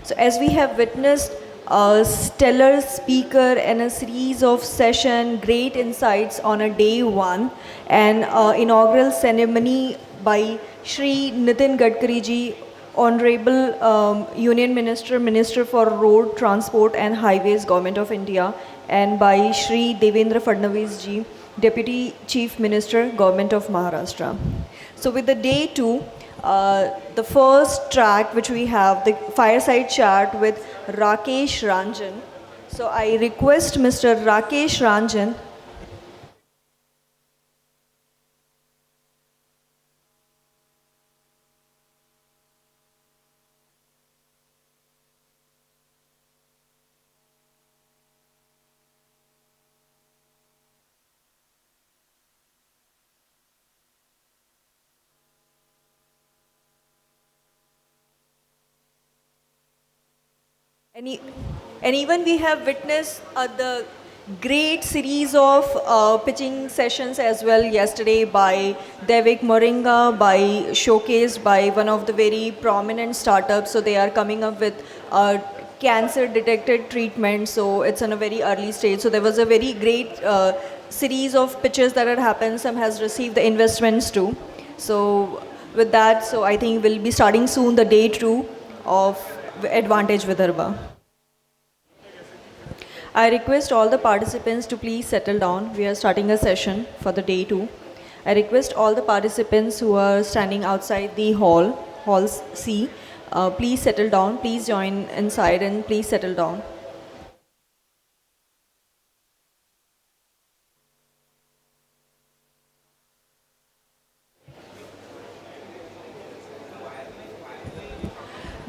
So as we have witnessed a stellar speaker and a series of session, great insights on a day one, and inaugural ceremony by Shri Nitin Gadkari ji, Honorable Union Minister, Minister for Road Transport and Highways, Government of India, and by Shri Devendra Fadnavis ji, Deputy Chief Minister, Government of Maharashtra. So with the day two, the first track which we have, the fireside chat with Rakesh Ranjan. So I request Mr. Rakesh Ranjan. And even we have witnessed the great series of pitching sessions as well yesterday by Devik Moringa, showcased by one of the very prominent startups. So they are coming up with cancer detected treatment. So it's in a very early stage. So there was a very great series of pitches that had happened. Some has received the investments too. So with that, so I think we'll be starting soon the day two of Advantage Vidarbha. I request all the participants to please settle down. We are starting a session for the day two. I request all the participants who are standing outside the hall C, please settle down. Please join inside and please settle down.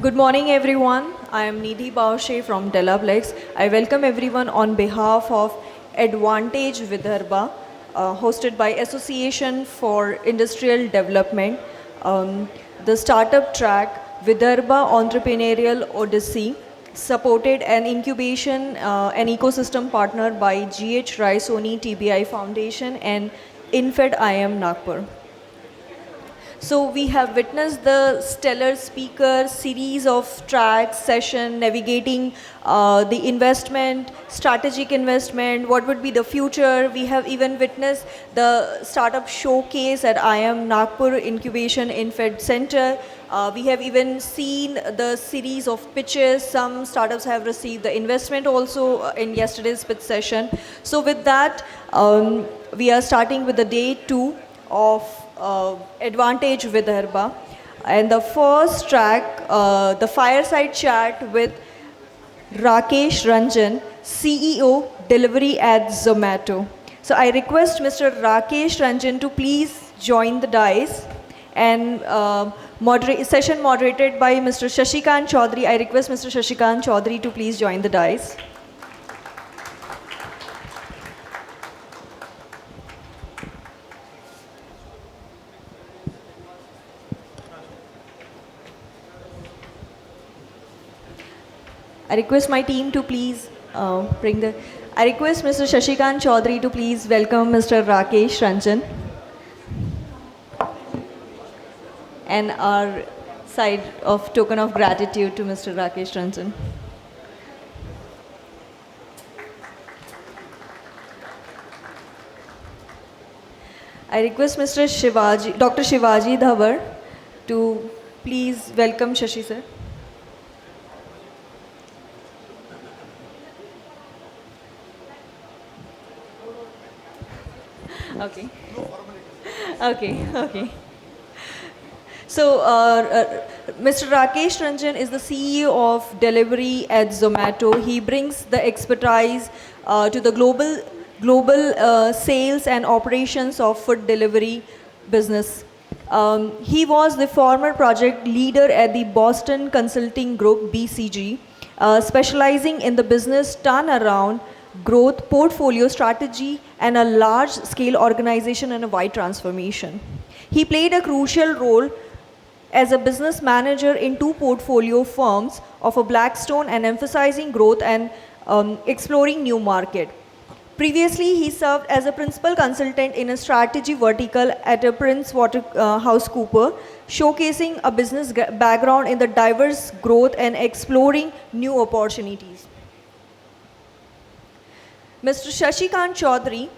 Good morning, everyone. I am Nidhi Baushe from Delaplex. I welcome everyone on behalf of Advantage Vidarbha, hosted by Association for Industrial Development. The startup track Vidarbha Entrepreneurial Odyssey supported an incubation and ecosystem partner by GH Rai Soni TBI Foundation and InFed IM Nagpur. So we have witnessed the stellar speaker series of tracks, session, navigating the investment, strategic investment, what would be the future. We have even witnessed the startup showcase at IM Nagpur Incubation InFed Center. We have even seen the series of pitches. Some startups have received the investment also in yesterday's pitch session. So with that, we are starting with the day two of Advantage Vidarbha, and the first track, the fireside chat with Rakesh Ranjan, CEO Delivery at Zomato. So I request Mr. Rakesh Ranjan to please join the dais, and session moderated by Mr. Shashikant Chaudhary. I request Mr. Shashikant Chaudhary to please join the dais. I request my team to please I request Mr. Shashikant Chaudhary to please welcome Mr. Rakesh Ranjan. And our side of token of gratitude to Mr. Rakesh Ranjan. I request Dr. Shivaji Dhabar to please welcome Shashi sir. Okay. Okay. So, Mr. Rakesh Ranjan is the CEO of Delivery at Zomato. He brings the expertise to the global sales and operations of food delivery business. He was the former project leader at the Boston Consulting Group, BCG, specializing in the business turnaround, growth, portfolio strategy, and a large-scale organization and a wide transformation. He played a crucial role as a business manager in two portfolio firms of a Blackstone and emphasizing growth and exploring new market. Previously, he served as a principal consultant in a strategy vertical at a PricewaterhouseCoopers, showcasing a business background in the diverse growth and exploring new opportunities. Mr. Shashikant Chaudhary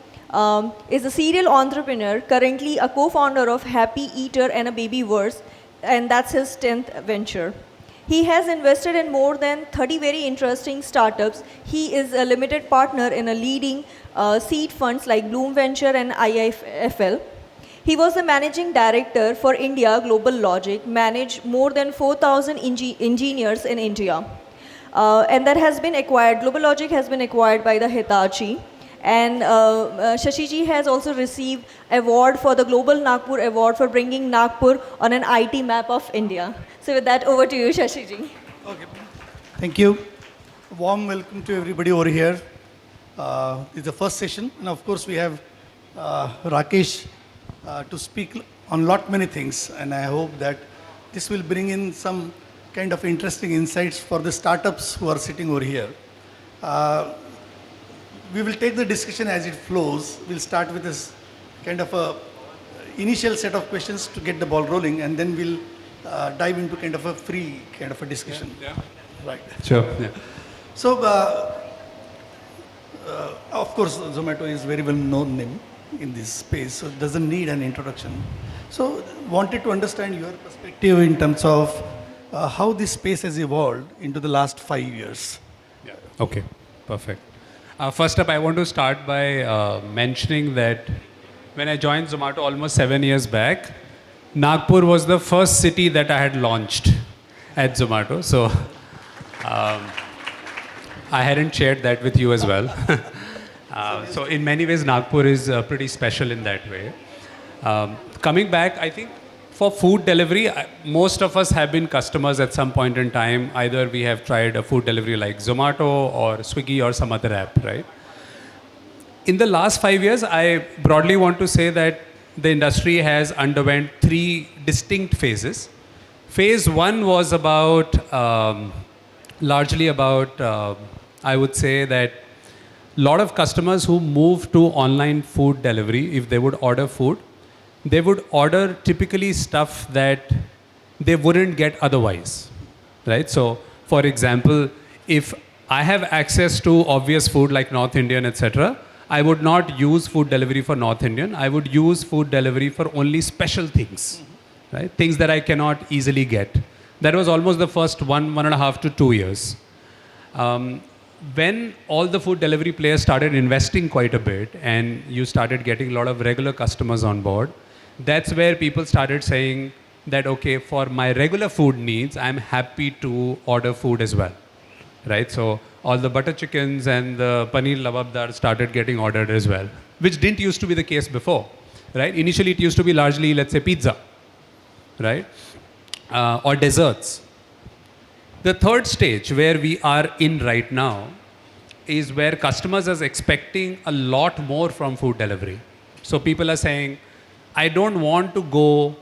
is a serial entrepreneur, currently a co-founder of Happy Eater and a Babyverse, and that's his 10th venture. He has invested in more than 30 very interesting startups. He is a limited partner in a leading seed funds like Bloom Venture and IIFL. He was the managing director for India Global Logic, managed more than 4,000 engineers in India. And that has been acquired, Global Logic has been acquired by the Hitachi. And Shashiji has also received award for the Global Nagpur Award for bringing Nagpur on an IT map of India. So with that, over to you, Shashiji. Okay. Thank you. Warm welcome to everybody over here. It's the first session, and of course we have Rakesh to speak on many things, and I hope that this will bring in some kind of interesting insights for the startups who are sitting over here. We will take the discussion as it flows. We'll start with this kind of a initial set of questions to get the ball rolling, and then we'll dive into kind of a free kind of a discussion. Yeah. Right. Sure. Yeah. So, of course, Zomato is very well known name in this space, so it doesn't need an introduction. So, wanted to understand your perspective in terms of how this space has evolved into the last 5 years. Yeah. Okay. Perfect. First up, I want to start by mentioning that when I joined Zomato almost 7 years back, Nagpur was the first city that I had launched at Zomato. So I hadn't shared that with you as well. So in many ways, Nagpur is pretty special in that way. Coming back, I think for food delivery, most of us have been customers at some point in time. Either we have tried a food delivery like Zomato or Swiggy or some other app, right? In the last 5 years, I broadly want to say that the industry has underwent 3 distinct phases. Phase 1 was about, largely about, I would say that a lot of customers who moved to online food delivery, if they would order food, they would order typically stuff that they wouldn't get otherwise, right? So, for example, if I have access to obvious food like North Indian, etc., I would not use food delivery for North Indian. I would use food delivery for only special things, right? Things that I cannot easily get. That was almost the first 1.5 to 2 years. When all the food delivery players started investing quite a bit and you started getting a lot of regular customers on board, that's where people started saying that, okay, for my regular food needs, I'm happy to order food as well, right? So all the butter chickens and the paneer lavabdar started getting ordered as well, which didn't used to be the case before, right? Initially, it used to be largely, let's say, pizza, right? Or desserts. The third stage where we are in right now is where customers are expecting a lot more from food delivery. So people are saying, I don't want to go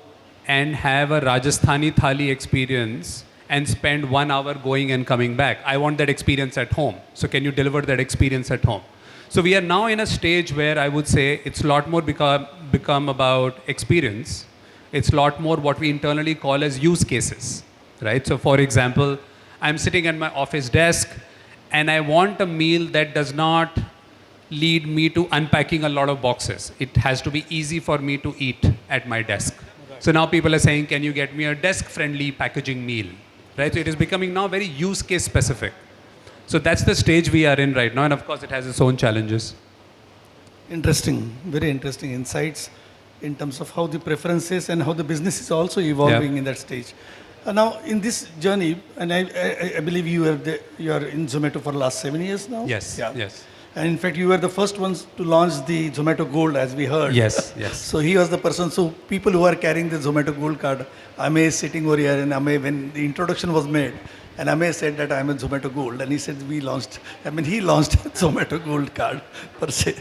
and have a Rajasthani thali experience and spend 1 hour going and coming back. I want that experience at home. So can you deliver that experience at home? So we are now in a stage where I would say it's a lot more become about experience. It's a lot more what we internally call as use cases, right? So for example, I'm sitting at my office desk and I want a meal that does not lead me to unpacking a lot of boxes. It has to be easy for me to eat at my desk. So now people are saying, can you get me a desk-friendly packaging meal? Right? So it is becoming now very use case specific. So that's the stage we are in right now, and of course it has its own challenges. Interesting, very interesting insights in terms of how the preferences and how the business is also evolving in that stage. Now, in this journey, and I believe you are in Zomato for the last 7 years now? Yes, yeah. Yes. And in fact, you were the first ones to launch the Zomato Gold, as we heard. Yes, yes. So he was the person, so people who are carrying the Zomato Gold card, Ame is sitting over here, and Ame, when the introduction was made, and Ame said that I'm a Zomato Gold, and he said he launched Zomato Gold card, per se.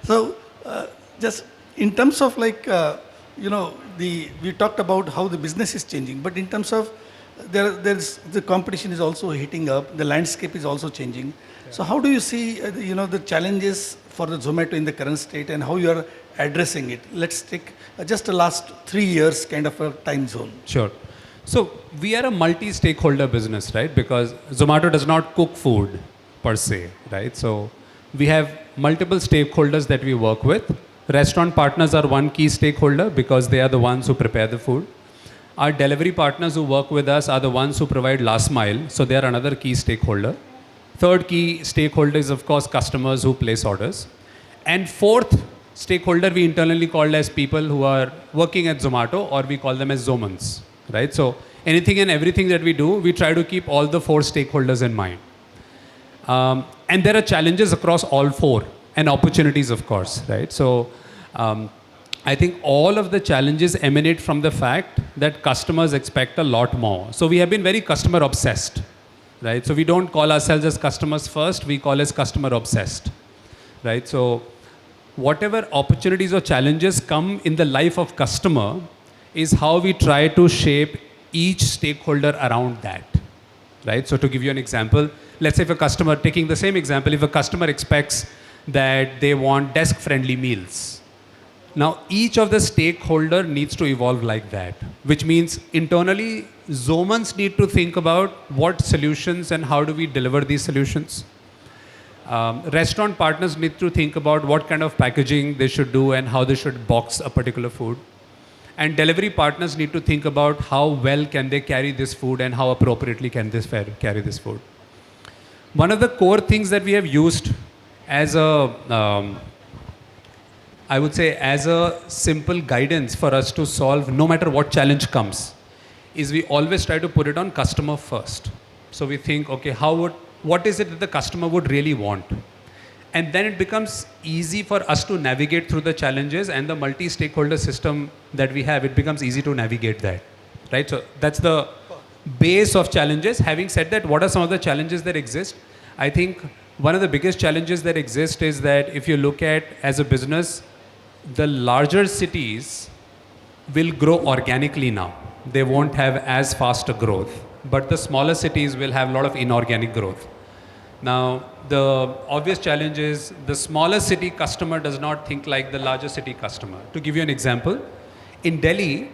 So, just in terms of like, we talked about how the business is changing, but in terms of there's the competition is also heating up, the landscape is also changing. So how do you see, the challenges for the Zomato in the current state, and how you are addressing it? Let's take just the last 3 years kind of a time zone. Sure. So we are a multi-stakeholder business, right? Because Zomato does not cook food per se, right? So we have multiple stakeholders that we work with. Restaurant partners are one key stakeholder because they are the ones who prepare the food. Our delivery partners who work with us are the ones who provide last mile, so they are another key stakeholder. Third key stakeholder is, of course, customers who place orders. And fourth stakeholder we internally call as people who are working at Zomato, or we call them as Zomans, right? So anything and everything that we do, we try to keep all the four stakeholders in mind. And there are challenges across all four and opportunities, of course, right? So I think all of the challenges emanate from the fact that customers expect a lot more. So we have been very customer obsessed, right? So we don't call ourselves as customers first, we call as customer obsessed, right? So whatever opportunities or challenges come in the life of customer is how we try to shape each stakeholder around that, right? So to give you an example, let's say if a customer, taking the same example, if a customer expects that they want desk-friendly meals, now each of the stakeholder needs to evolve like that, which means internally, Zomans need to think about what solutions and how do we deliver these solutions. Restaurant partners need to think about what kind of packaging they should do and how they should box a particular food. And delivery partners need to think about how well can they carry this food and how appropriately can this carry this food. One of the core things that we have used as a, I would say as a simple guidance for us to solve no matter what challenge comes, is we always try to put it on customer first. So we think, okay, what is it that the customer would really want? And then it becomes easy for us to navigate through the challenges, and the multi-stakeholder system that we have, it becomes easy to navigate that, right? So that's the base of challenges. Having said that, what are some of the challenges that exist? I think one of the biggest challenges that exist is that if you look at as a business, the larger cities will grow organically now. They won't have as fast a growth, but the smaller cities will have a lot of inorganic growth. Now, the obvious challenge is the smaller city customer does not think like the larger city customer. To give you an example, in Delhi,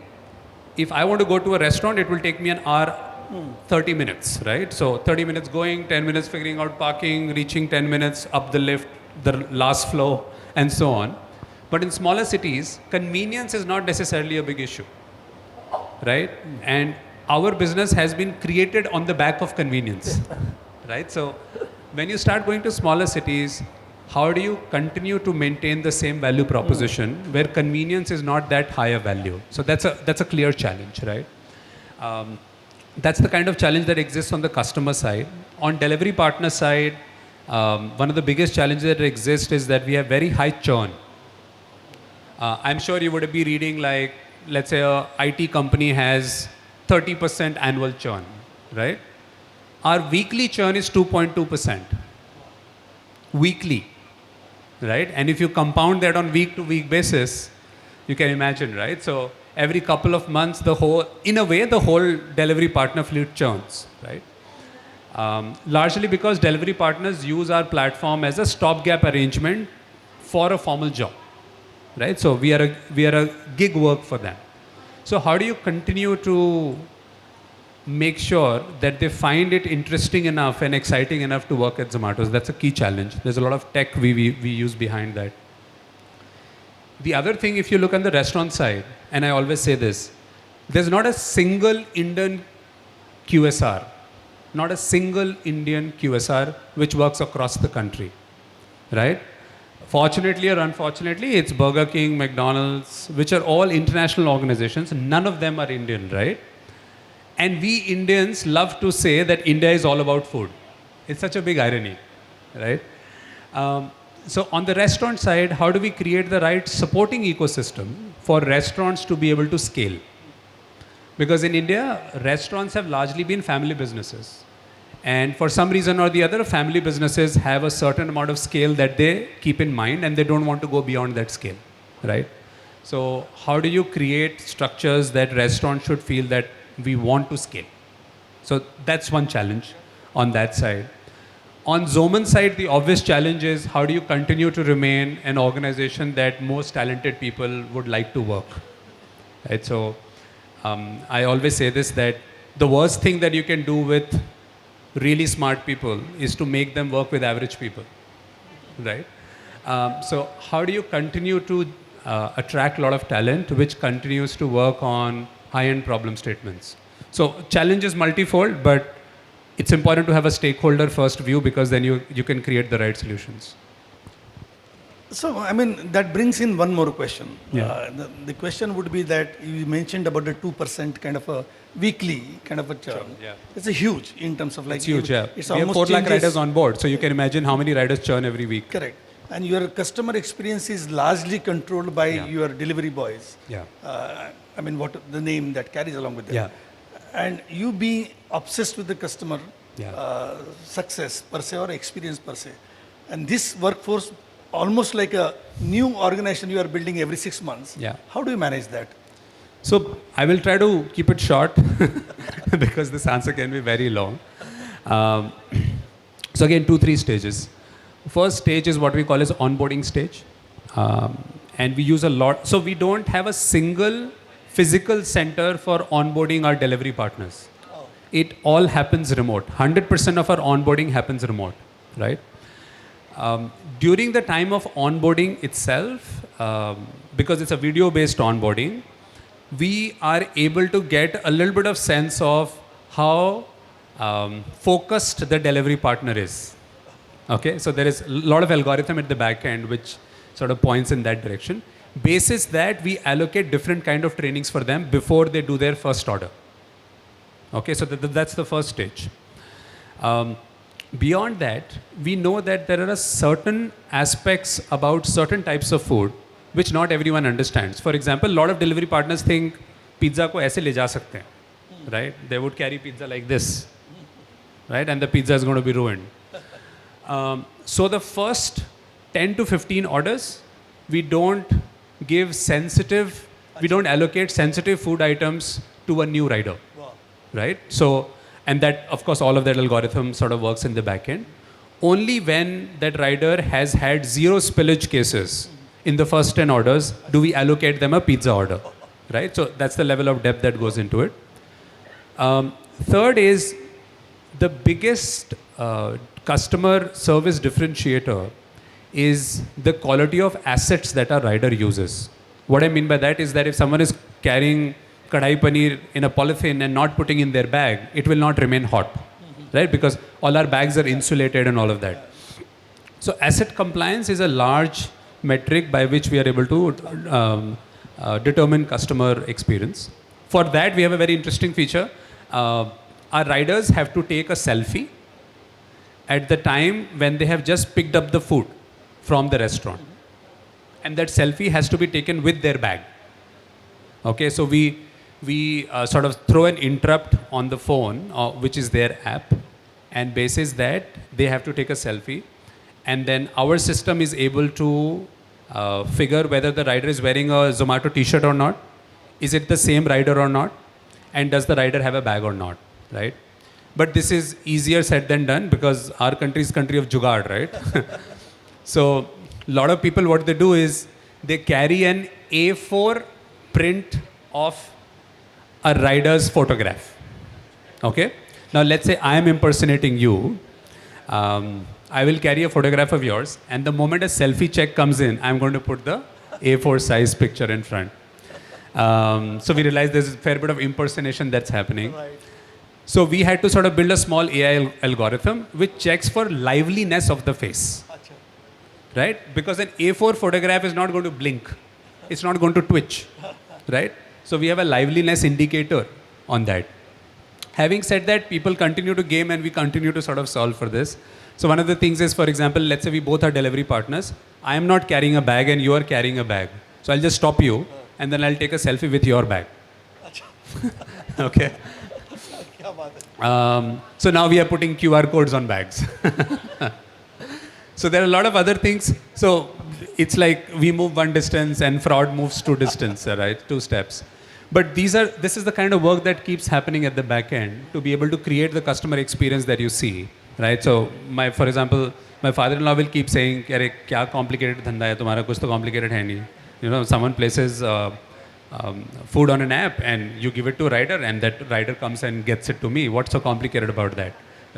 if I want to go to a restaurant, it will take me an hour, 30 minutes, right? So 30 minutes going, 10 minutes figuring out parking, reaching 10 minutes up the lift, the last floor, and so on. But in smaller cities, convenience is not necessarily a big issue, right? And our business has been created on the back of convenience, right? So when you start going to smaller cities, how do you continue to maintain the same value proposition where convenience is not that high a value? So that's a clear challenge, right? That's the kind of challenge that exists on the customer side. On delivery partner side, one of the biggest challenges that exist is that we have very high churn. I'm sure you would be reading like, let's say a IT company has 30% annual churn, right? Our weekly churn is 2.2%. Weekly, right? And if you compound that on week-to-week basis, you can imagine, right? So every couple of months, in a way, the whole delivery partner fleet churns, right? Largely because delivery partners use our platform as a stopgap arrangement for a formal job, right? So we are a gig work for them. So how do you continue to make sure that they find it interesting enough and exciting enough to work at Zomato? That's a key challenge. There's a lot of tech we use behind that. The other thing, if you look on the restaurant side, and I always say this, there's not a single Indian QSR, not a single Indian QSR which works across the country, right? Fortunately or unfortunately, it's Burger King, McDonald's, which are all international organizations. None of them are Indian, right? And we Indians love to say that India is all about food. It's such a big irony, right? So on the restaurant side, how do we create the right supporting ecosystem for restaurants to be able to scale? Because in India, restaurants have largely been family businesses. And for some reason or the other, family businesses have a certain amount of scale that they keep in mind and they don't want to go beyond that scale, right? So how do you create structures that restaurants should feel that we want to scale? So that's one challenge on that side. On Zoman's side, the obvious challenge is how do you continue to remain an organization that most talented people would like to work? Right? So I always say this, that the worst thing that you can do with really smart people is to make them work with average people, right? So how do you continue to attract a lot of talent which continues to work on high-end problem statements? So challenge is multifold, but it's important to have a stakeholder first view, because then you can create the right solutions. So, I mean, that brings in one more question. Yeah. The question would be that you mentioned about the 2% kind of a weekly kind of a churn. Yeah. It's a huge in terms of like. It's huge, yeah. It's We have almost 4 lakh changes- riders on board, so you can imagine how many riders churn every week. Correct. And your customer experience is largely controlled by Yeah. your delivery boys. Yeah. I mean, what the name that carries along with it. Yeah. And you be obsessed with the customer Yeah. success per se or experience per se. And this workforce, almost like a new organization you are building every 6 months. Yeah. How do you manage that? So I will try to keep it short because this answer can be very long. So again, 2-3 stages. First stage is what we call as onboarding stage. And we use a lot. So we don't have a single physical center for onboarding our delivery partners. It all happens remote. 100% of our onboarding happens remote, right? During the time of onboarding itself, because it's a video-based onboarding, we are able to get a little bit of sense of how focused the delivery partner is. Okay, so there is a lot of algorithm at the back end which sort of points in that direction. Basis that we allocate different kind of trainings for them before they do their first order. Okay, so that's the first stage. Beyond that, we know that there are certain aspects about certain types of food which not everyone understands. For example, a lot of delivery partners think pizza ko aise le ja sakte hain, right? They would carry pizza like this, right? And the pizza is going to be ruined. So the first 10 to 15 orders, we don't allocate sensitive food items to a new rider. Right? So, and that, of course, all of that algorithm sort of works in the back end. Only when that rider has had 0 spillage cases in the first 10 orders do we allocate them a pizza order. Right? So that's the level of depth that goes into it. Third is the biggest customer service differentiator is the quality of assets that a rider uses. What I mean by that is that if someone is carrying kadai paneer in a polythene and not putting in their bag, it will not remain hot, right? Because all our bags are insulated and all of that. So asset compliance is a large metric by which we are able to determine customer experience. For that, we have a very interesting feature. Our riders have to take a selfie at the time when they have just picked up the food from the restaurant. And that selfie has to be taken with their bag. Okay, so we sort of throw an interrupt on the phone, which is their app, and basis that they have to take a selfie, and then our system is able to figure whether the rider is wearing a Zomato t-shirt or not, is it the same rider or not, and does the rider have a bag or not, right? But this is easier said than done because our country is country of jugaad, right? So a lot of people, what they do is they carry an A4 print of a rider's photograph. Okay? Now let's say I am impersonating you. I will carry a photograph of yours, and the moment a selfie check comes in, I'm going to put the A4 size picture in front. So we realize there's a fair bit of impersonation that's happening. Right. So we had to sort of build a small AI algorithm which checks for liveliness of the face. Right? Because an A4 photograph is not going to blink. It's not going to twitch. Right? So we have a liveliness indicator on that. Having said that, people continue to game and we continue to sort of solve for this. So one of the things is, for example, let's say we both are delivery partners. I am not carrying a bag and you are carrying a bag. So I'll just stop you and then I'll take a selfie with your bag. Okay. So now we are putting QR codes on bags. So there are a lot of other things. So it's like we move one distance and fraud moves two distance, right? 2 steps. But this is the kind of work that keeps happening at the back end to be able to create the customer experience that you see right? So for example, my father-in-law will keep saying, "Arey, kya complicated dhanda hai tumhara? Kuch to complicated hai nahi." You know, someone places food on an app and you give it to a rider, and that rider comes and gets it to me. What's so complicated about that,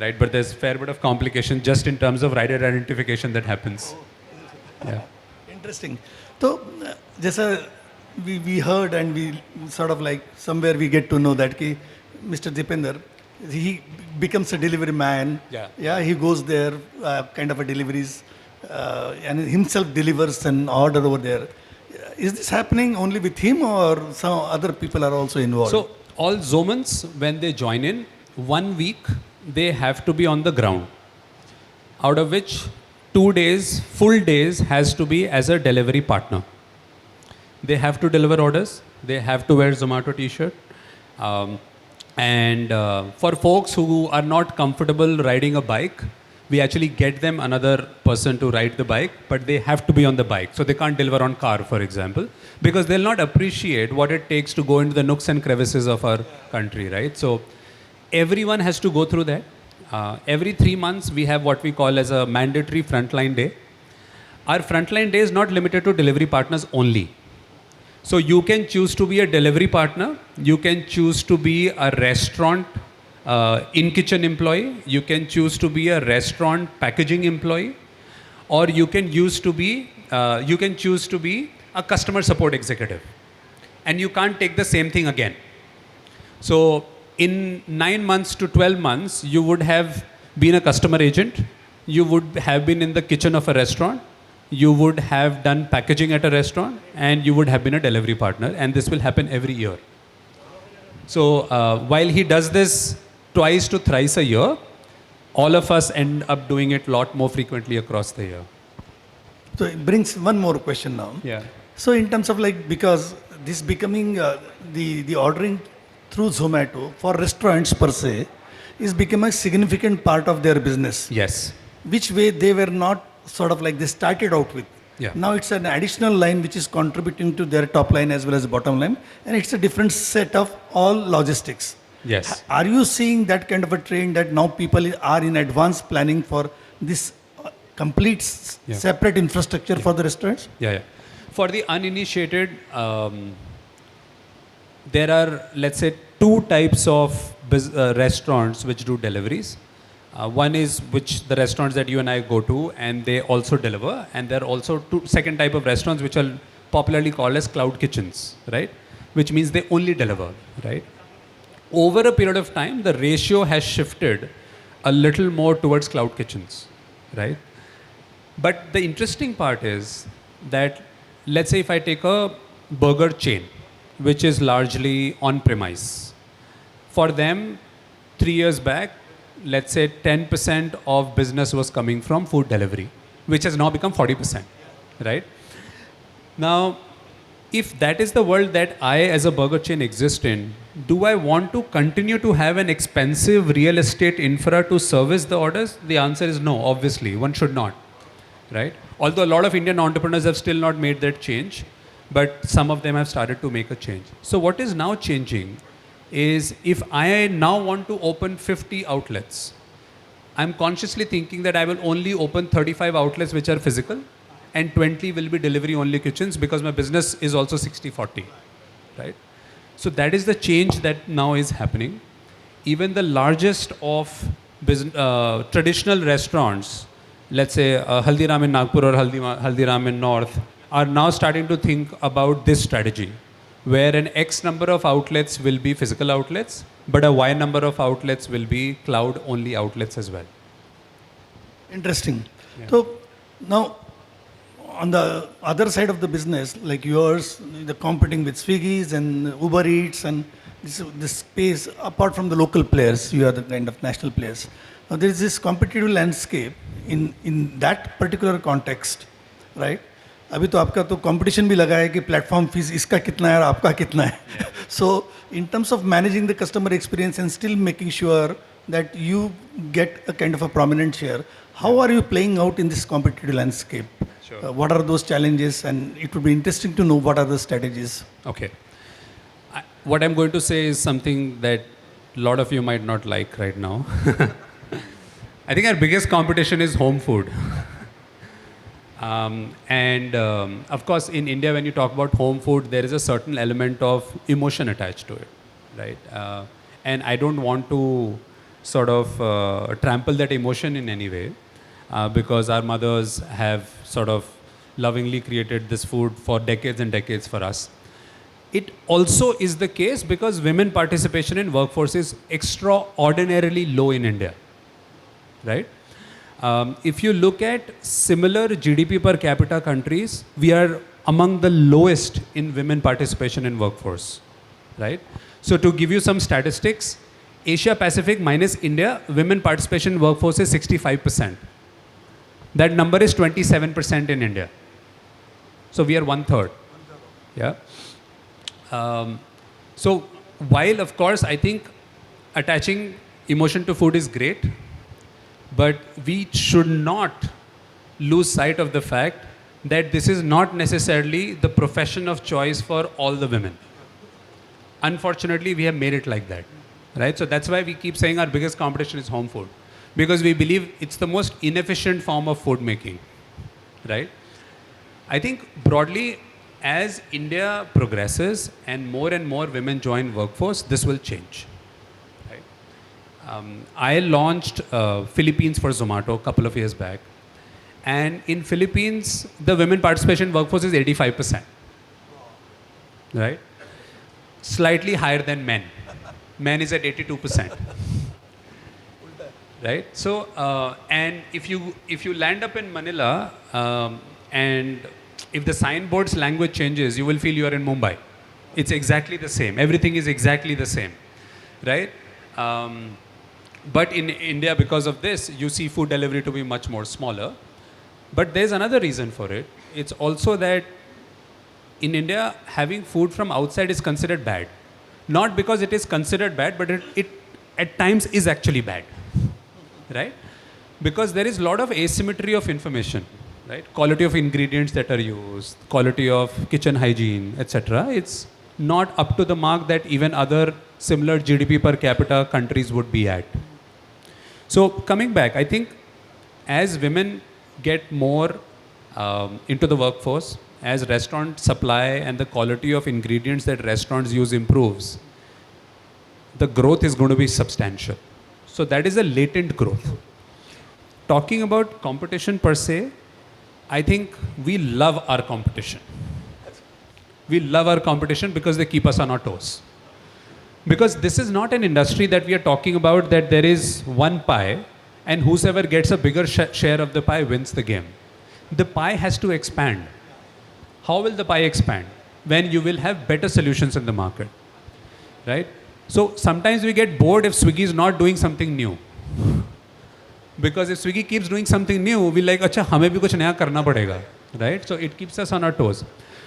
right? But there's a fair bit of complication just in terms of rider identification that happens. Yeah. Interesting. So, जैसा we heard and we sort of like somewhere we get to know that कि Mr. Dipender, he becomes a delivery man. Yeah. Yeah, he goes there, kind of a deliveries, and himself delivers an order over there. Is this happening only with him or some other people are also involved? So all Zomans, when they join in, 1 week they have to be on the ground, out of which 2 days, full days, has to be as a delivery partner. They have to deliver orders. They have to wear Zomato t-shirt. And for folks who are not comfortable riding a bike, we actually get them another person to ride the bike, but they have to be on the bike. So they can't deliver on car, for example, because they'll not appreciate what it takes to go into the nooks and crevices of our country, right? So everyone has to go through that. Every 3 months, we have what we call as a mandatory frontline day. Our frontline day is not limited to delivery partners only. So you can choose to be a delivery partner. You can choose to be a restaurant in-kitchen employee. You can choose to be a restaurant packaging employee, or you can choose to be a customer support executive. And you can't take the same thing again. So in 9 months to 12 months, you would have been a customer agent. You would have been in the kitchen of a restaurant. You would have done packaging at a restaurant, and you would have been a delivery partner, and this will happen every year. So while he does this twice to thrice a year, all of us end up doing it a lot more frequently across the year. So it brings one more question now. Yeah. So in terms of like, because this becoming the ordering through Zomato for restaurants per se is becoming a significant part of their business. Yes. Which way they were not sort of like they started out with. Yeah. Now it's an additional line which is contributing to their top line as well as bottom line, and it's a different set of all logistics. Yes. Are you seeing that kind of a trend that now people are in advance planning for this complete separate infrastructure for the restaurants? Yeah. For the uninitiated, there are, let's say, 2 types of restaurants which do deliveries. One is which the restaurants that you and I go to, and they also deliver. And there are also second type of restaurants which are popularly called as cloud kitchens, right? Which means they only deliver, right? Over a period of time, the ratio has shifted a little more towards cloud kitchens, right? But the interesting part is that, let's say if I take a burger chain, which is largely on-premise, for them, 3 years back, let's say 10% of business was coming from food delivery, which has now become 40%, right? Now, if that is the world that I as a burger chain exist in, do I want to continue to have an expensive real estate infra to service the orders? The answer is no, obviously, one should not, right? Although a lot of Indian entrepreneurs have still not made that change, but some of them have started to make a change. So what is now changing is if I now want to open 50 outlets, I'm consciously thinking that I will only open 35 outlets which are physical and 20 will be delivery only kitchens because my business is also 60-40, right? So that is the change that now is happening. Even the largest of traditional restaurants, let's say Haldiram in Nagpur or Haldiram in North, are now starting to think about this strategy, where an X number of outlets will be physical outlets, but a Y number of outlets will be cloud-only outlets as well. Interesting. Yeah. So now, on the other side of the business, like yours, the competing with Swiggy's and Uber Eats and this space, apart from the local players, you are the kind of national players. Now there is this competitive landscape in that particular context, right? अभी तो आपका तो competition भी लगा है कि platform fees इसका कितना है और आपका कितना है so in terms of managing the customer experience and still making sure that you get a kind of a prominent share how are you playing out in this competitive landscape what are those challenges and it would be interesting to know what are the strategies Okay. What I'm going to say is something that a lot of you might not like right now. I think our biggest competition is home food. Of course, in India, when you talk about home food, there is a certain element of emotion attached to it, right? And I don't want to sort of trample that emotion in any way, because our mothers have sort of lovingly created this food for decades and decades for us. It also is the case because women participation in workforce is extraordinarily low in India, right? If you look at similar GDP per capita countries, we are among the lowest in women participation in workforce, right? So to give you some statistics, Asia Pacific minus India, women participation in workforce is 65%. That number is 27% in India. So we are 1/3. Yeah. So while of course I think attaching emotion to food is great, but we should not lose sight of the fact that this is not necessarily the profession of choice for all the women. Unfortunately, we have made it like that, right? So that's why we keep saying our biggest competition is home food, because we believe it's the most inefficient form of food making, right? I think broadly, as India progresses and more women join workforce, this will change. I launched Philippines for Zomato a couple of years back. And in Philippines, the women participation workforce is 85%. Right? Slightly higher than men. Men is at 82%. Right? So, and if you land up in Manila, and if the signboard's language changes, you will feel you are in Mumbai. It's exactly the same. Everything is exactly the same. Right? But in India, because of this, you see food delivery to be much more smaller. But there's another reason for it. It's also that in India, having food from outside is considered bad. Not because it is considered bad, but it at times is actually bad. Right? Because there is a lot of asymmetry of information. Right? Quality of ingredients that are used, quality of kitchen hygiene, etc. It's not up to the mark that even other similar GDP per capita countries would be at. So coming back, I think as women get more into the workforce, as restaurant supply and the quality of ingredients that restaurants use improves, the growth is going to be substantial. So that is a latent growth. Talking about competition per se, I think we love our competition. We love our competition because they keep us on our toes. Because this is not an industry that we are talking about that there is one pie and whoever gets a bigger share of the pie wins the game. The pie has to expand. How will the pie expand? When you will have better solutions in the market, right? So sometimes we get bored if Swiggy is not doing something new. Because if Swiggy keeps doing something new, we like, acha, hame bhi kuch naya karna padega, right? So it keeps us on our toes.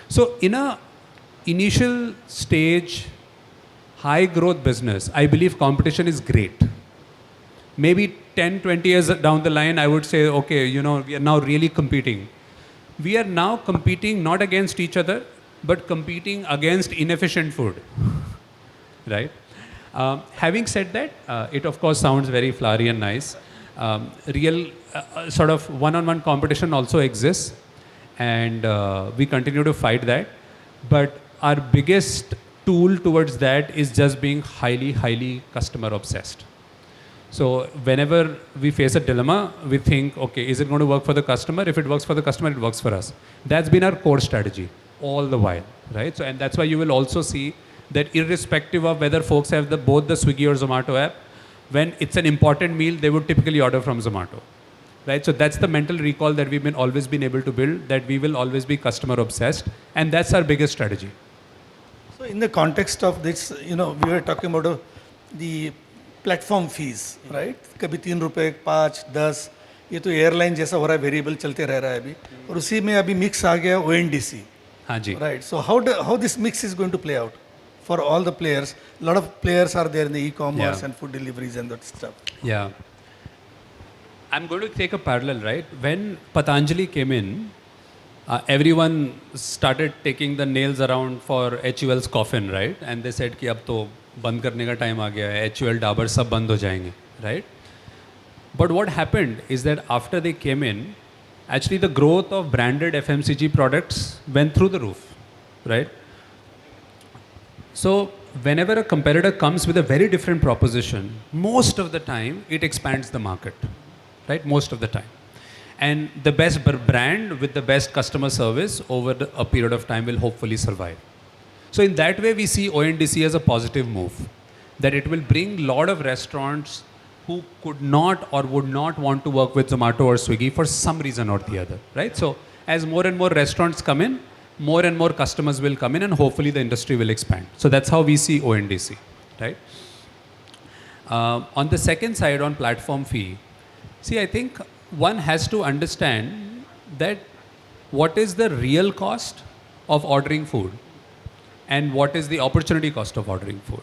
So in a initial stage, high growth business, I believe competition is great. Maybe 10, 20 years down the line, I would say, okay, we are now really competing. We are now competing not against each other, but competing against inefficient food, right? Having said that, it of course sounds very flowery and nice. Real sort of one-on-one competition also exists, and we continue to fight that. But our biggest tool towards that is just being highly customer obsessed. So whenever we face a dilemma, we think, okay, is it going to work for the customer? If it works for the customer, it works for us. That's been our core strategy all the while, right? So, and that's why you will also see that irrespective of whether folks have both the Swiggy or Zomato app, when it's an important meal, they would typically order from Zomato, right? So that's the mental recall that we've always been able to build, that we will always be customer obsessed, and that's our biggest strategy. So in the context of this, we were talking about the platform fees, right? कभी 3 रुपए, 5, 10, ये तो airline जैसा हो रहा है, variable चलते रह रहा है अभी, और उसी में अभी मिक्स आ गया ONDC. हाँ जी. Right. So how this mix is going to play out for all the players? A lot of players are there in the e-commerce and food deliveries and that stuff. Yeah. I'm going to take a parallel, right? When Patanjali came in, everyone started taking the nails around for HUL's coffin, right? And they said कि अब तो बंद करने का time आ गया है, HUL, Dabur सब बंद हो जाएंगे, right? But what happened is that after they came in, actually the growth of branded FMCG products went through the roof, right? So whenever a competitor comes with a very different proposition, most of the time it expands the market, right? Most of the time. And the best brand with the best customer service over a period of time will hopefully survive. So in that way, we see ONDC as a positive move, that it will bring a lot of restaurants who could not or would not want to work with Zomato or Swiggy for some reason or the other, right? So as more and more restaurants come in, more and more customers will come in, and hopefully the industry will expand. So that's how we see ONDC, right? On the second side, on platform fee, see, I think one has to understand that what is the real cost of ordering food and what is the opportunity cost of ordering food.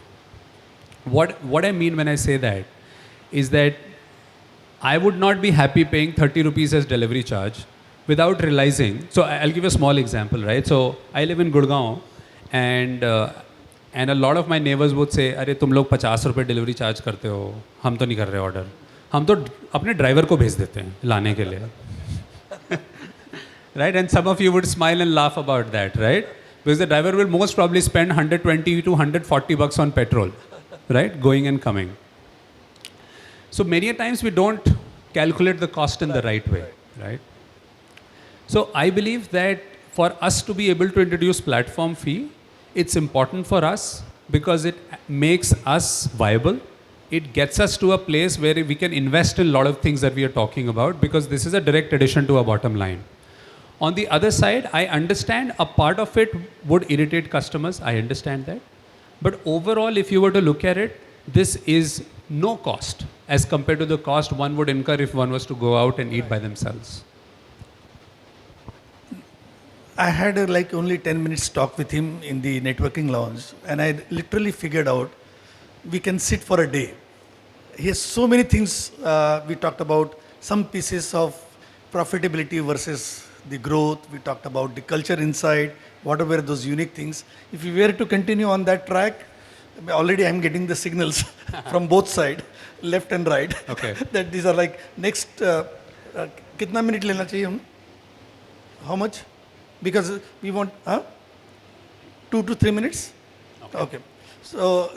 What I mean when I say that is that I would not be happy paying 30 rupees as delivery charge without realizing. So I'll give you a small example, right? So I live in Gurgaon, and a lot of my neighbors would say, अरे तुम लोग 50 रुपये delivery charge करते हो, हम तो नहीं कर रहे order. हम तो अपने ड्राइवर को भेज देते हैं लाने के लिए. Right? And some of you would smile and laugh about that, right? Because the driver will most probably spend 120 to 140 bucks on petrol, right? Going and coming. So many a times we don't calculate the cost in the right way, right? So I believe that for us to be able to introduce platform fee, it's important for us because it makes us viable. It gets us to a place where we can invest in a lot of things that we are talking about, because this is a direct addition to our bottom line. On the other side, I understand a part of it would irritate customers. I understand that. But overall, if you were to look at it, this is no cost as compared to the cost one would incur if one was to go out and eat by themselves. I had like only 10 minutes talk with him in the networking lounge, and I literally figured out we can sit for a day. He has so many things we talked about, some pieces of profitability versus the growth. We talked about the culture inside, what were those unique things. If we were to continue on that track, already I'm getting the signals from both sides, left and right, Okay. that these are like next, kitna minute lena chahiye hum? How much? Because we want 2 to 3 minutes. Okay. So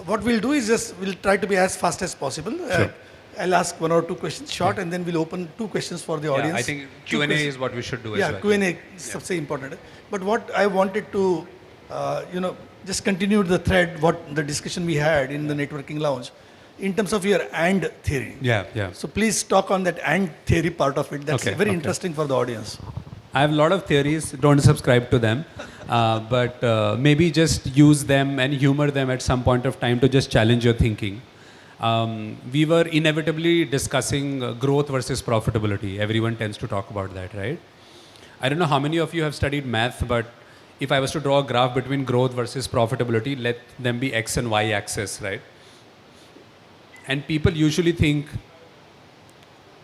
what we'll do is just we'll try to be as fast as possible. Sure. I'll ask 1 or 2 questions short, and then we'll open 2 questions for the audience. Yeah, I think Q&A is what we should do as well. Q&A is सबसे important. But what I wanted to, just continue the thread, what the discussion we had in the networking lounge, in terms of your and theory. Yeah. So please talk on that and theory part of it. That's very interesting for the audience. I have a lot of theories, don't subscribe to them, but maybe just use them and humor them at some point of time to just challenge your thinking. We were inevitably discussing growth versus profitability. Everyone tends to talk about that, right? I don't know how many of you have studied math, but if I was to draw a graph between growth versus profitability, let them be X and Y axis, right? And people usually think,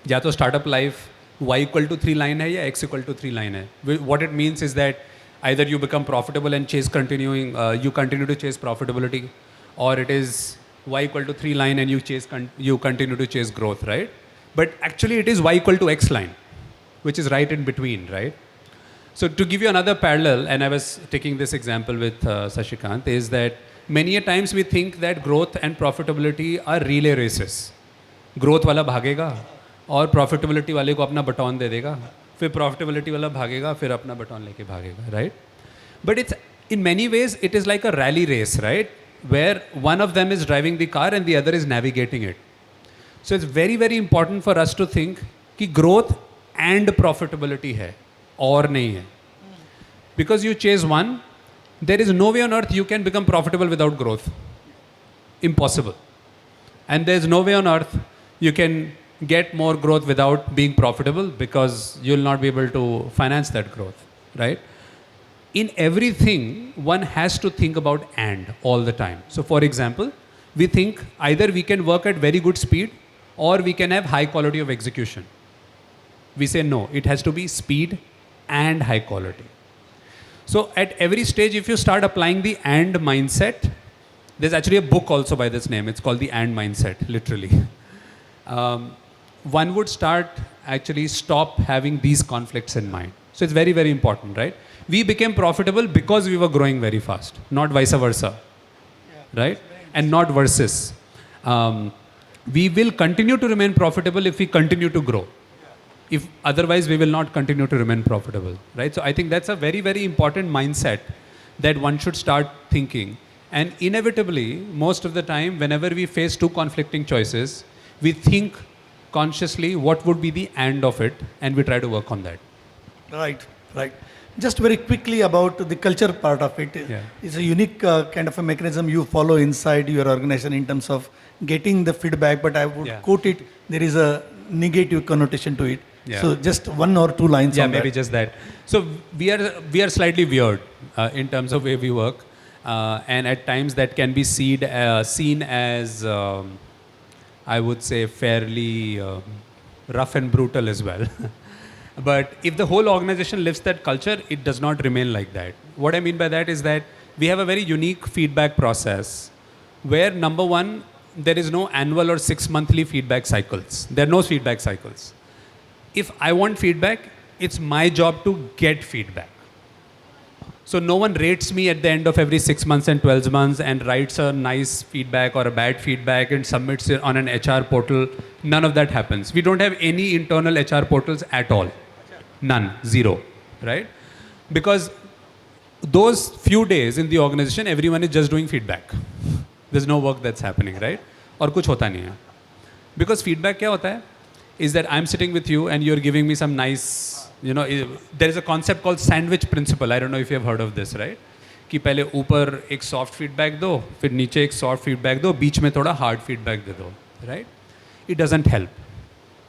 या तो startup life y equal to 3 line है या x equal to 3 line है. What it means is that either you become profitable and you continue to chase profitability, or it is y equal to 3 line and you continue to chase growth, right? But actually it is y equal to x line, which is right in between, right? So to give you another parallel, and I was taking this example with Sashikant, is that many a times we think that growth and profitability are relay races. Growth वाला भागेगा और profitability वाले को अपना button दे देगा, फिर profitability वाला भागेगा, फिर अपना बटन लेके भागेगा, right? But it's in many ways it is like a rally race, right, where one of them is driving the car and the other is navigating it. So it's very very important for us to think कि growth and profitability है और नहीं है. Because you chase one, there is no way on earth you can become profitable without growth. Impossible. And there is no way on earth you can get more growth without being profitable, because you will not be able to finance that growth, right? In everything, one has to think about and all the time. So for example, we think either we can work at very good speed or we can have high quality of execution. We say no, it has to be speed and high quality. So at every stage, if you start applying the and mindset, there's actually a book also by this name. It's called The And Mindset, literally. one would actually stop having these conflicts in mind. So it's very, very important, right? We became profitable because we were growing very fast, not vice versa, right? And not versus. We will continue to remain profitable if we continue to grow. If otherwise, we will not continue to remain profitable, right? So I think that's a very, very important mindset that one should start thinking. And inevitably, most of the time, whenever we face two conflicting choices, we think consciously what would be the end of it, and we try to work on that. Right, right. Just very quickly about the culture part of it. Yeah. It's a unique kind of a mechanism you follow inside your organization in terms of getting the feedback, but I would Yeah. quote it, there is a negative connotation to it. Yeah. So just one or two lines Yeah, on maybe that. just that. So we are slightly weird in terms of where we work, and at times that can be seen as I would say fairly rough and brutal as well. But if the whole organization lives that culture, it does not remain like that. What I mean by that is that we have a very unique feedback process where number one, there is no annual or 6 monthly feedback cycles. There are no feedback cycles. If I want feedback, it's my job to get feedback. So no one rates me at the end of every 6 months and 12 months and writes a nice feedback or a bad feedback and submits it on an HR portal. None of that happens. We don't have any internal HR portals at all. None. Zero. Right? Because those few days in the organization, everyone is just doing feedback. There's no work that's happening, right? और कुछ होता नहीं है. Because feedback क्या होता है? Is that I'm sitting with you and you're giving me some nice, there is a concept called sandwich principle. I don't know if you have heard of this, right? कि पहले ऊपर एक soft feedback दो, फिर नीचे एक soft feedback दो, बीच में थोड़ा hard feedback दे दो, right? It doesn't help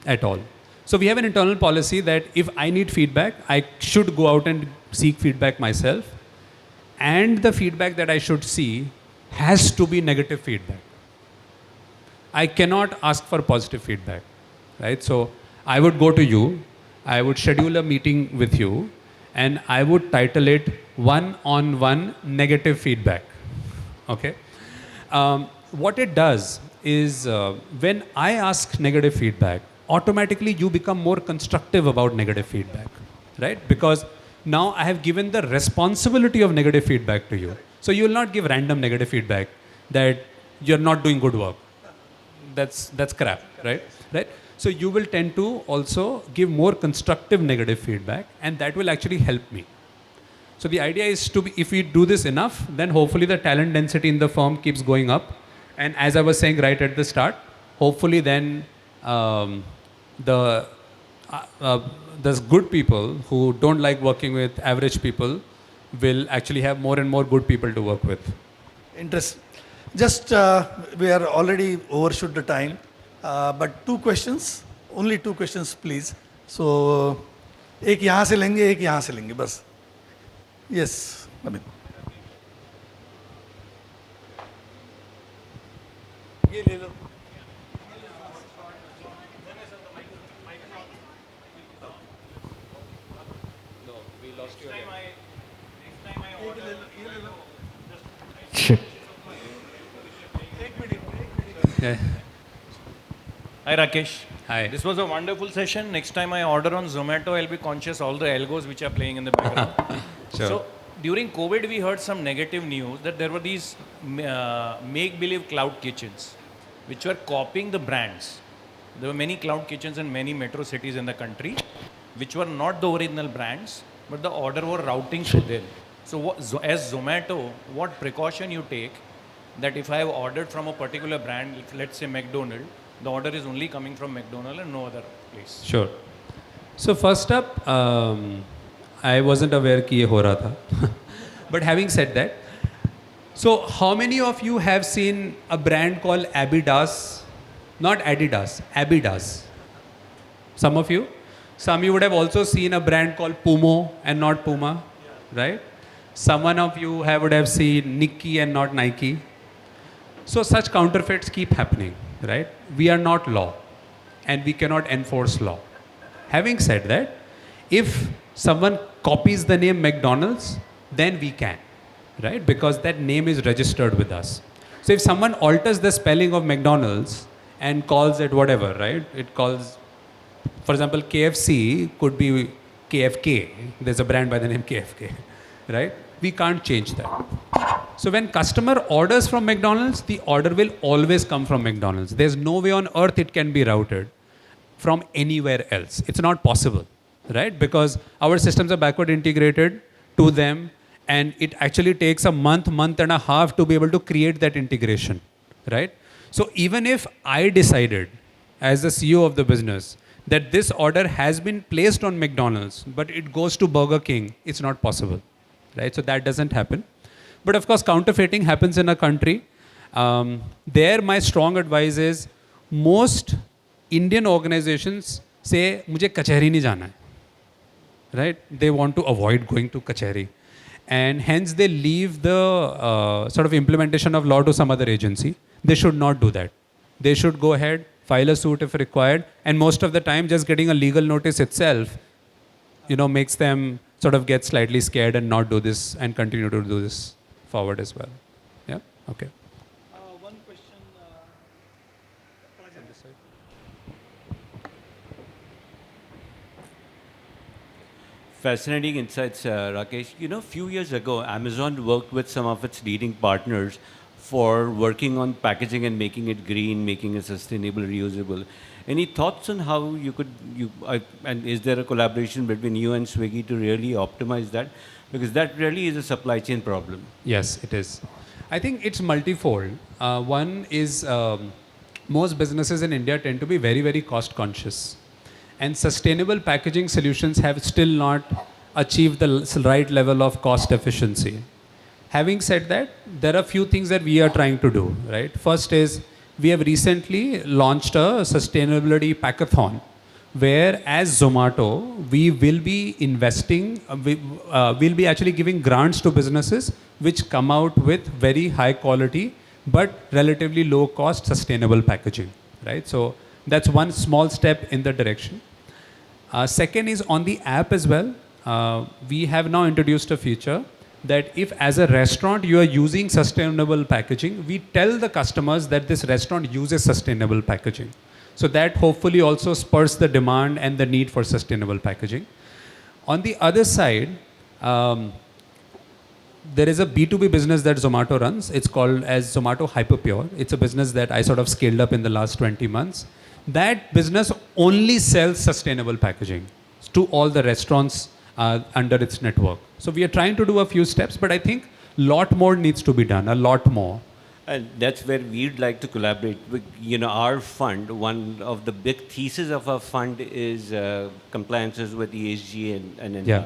at all. So we have an internal policy that if I need feedback, I should go out and seek feedback myself. And the feedback that I should see has to be negative feedback. I cannot ask for positive feedback, right? So I would go to you, I would schedule a meeting with you, and I would title it one-on-one negative feedback, okay? What it does is when I ask negative feedback, automatically you become more constructive about negative feedback, right? Because now I have given the responsibility of negative feedback to you. So you will not give random negative feedback that you're not doing good work. That's crap, right? Right? So you will tend to also give more constructive negative feedback, and that will actually help me. So the idea is if we do this enough, then hopefully the talent density in the firm keeps going up. And as I was saying right at the start, hopefully then there's good people who don't like working with average people will actually have more and more good people to work with. Interesting. Just we are already overshoot the time, but two questions, only two questions, please. So, एक यहाँ से लेंगे, एक यहाँ से लेंगे, बस. Yes, Amit. ये ले लो. Yeah. Hi Rakesh. Hi. This was a wonderful session. Next time I order on Zomato, I'll be conscious all the algos which are playing in the background. Sure. So during COVID, we heard some negative news that there were these make-believe cloud kitchens which were copying the brands. There were many cloud kitchens in many metro cities in the country which were not the original brands, but the order were routing through them. So as Zomato, what precaution you take that if I have ordered from a particular brand, let's say McDonald's, the order is only coming from McDonald's and no other place? Sure. So first up, I wasn't aware कि ये हो रहा था. But having said that, so how many of you have seen a brand called Adidas? Not Adidas, Adidas. Some of you. Some of you would have also seen a brand called Pumo and not Puma, right? Some of you would have seen Nike and not Nike. So such counterfeits keep happening, right? We are not law and we cannot enforce law. Having said that, if someone copies the name McDonald's, then we can, right? Because that name is registered with us. So if someone alters the spelling of McDonald's and calls it whatever, right? It calls, for example, KFC could be KFK. There's a brand by the name KFK, right? We can't change that. So when customer orders from McDonald's, the order will always come from McDonald's. There's no way on earth it can be routed from anywhere else. It's not possible, right? Because our systems are backward integrated to them, and it actually takes a month and a half to be able to create that integration, right? So even if I decided as the CEO of the business that this order has been placed on McDonald's, but it goes to Burger King, it's not possible, right? So that doesn't happen. But of course, counterfeiting happens in a country. There, my strong advice is most Indian organizations say, "Mujhe kachehari nahi jana hai," right? They want to avoid going to kachehari, and hence they leave the sort of implementation of law to some other agency. They should not do that. They should go ahead, file a suit if required, and most of the time, just getting a legal notice itself, makes them sort of get slightly scared and not do this and continue to do this forward as well. Yeah. Okay. One question. Fascinating insights, Rakesh. Few years ago, Amazon worked with some of its leading partners for working on packaging and making it green, making it sustainable, reusable. Any thoughts on how and is there a collaboration between you and Swiggy to really optimize that? Because that really is a supply chain problem. Yes, it is. I think it's multifold. One is most businesses in India tend to be very, very cost conscious. And sustainable packaging solutions have still not achieved the right level of cost efficiency. Having said that, there are a few things that we are trying to do, right? First is we have recently launched a sustainability packathon where as Zomato, we will be investing, we'll be actually giving grants to businesses which come out with very high quality but relatively low cost sustainable packaging, right? So that's one small step in the direction. Second is on the app as well. We have now introduced a feature that if as a restaurant you are using sustainable packaging, we tell the customers that this restaurant uses sustainable packaging. So that hopefully also spurs the demand and the need for sustainable packaging. On the other side, there is a B2B business that Zomato runs. It's called as Zomato Hyperpure. It's a business that I sort of scaled up in the last 20 months. That business only sells sustainable packaging to all the restaurants under its network. So we are trying to do a few steps, but I think a lot more needs to be done, a lot more. And that's where we'd like to collaborate with, our fund. One of the big theses of our fund is compliances with ESG and yeah.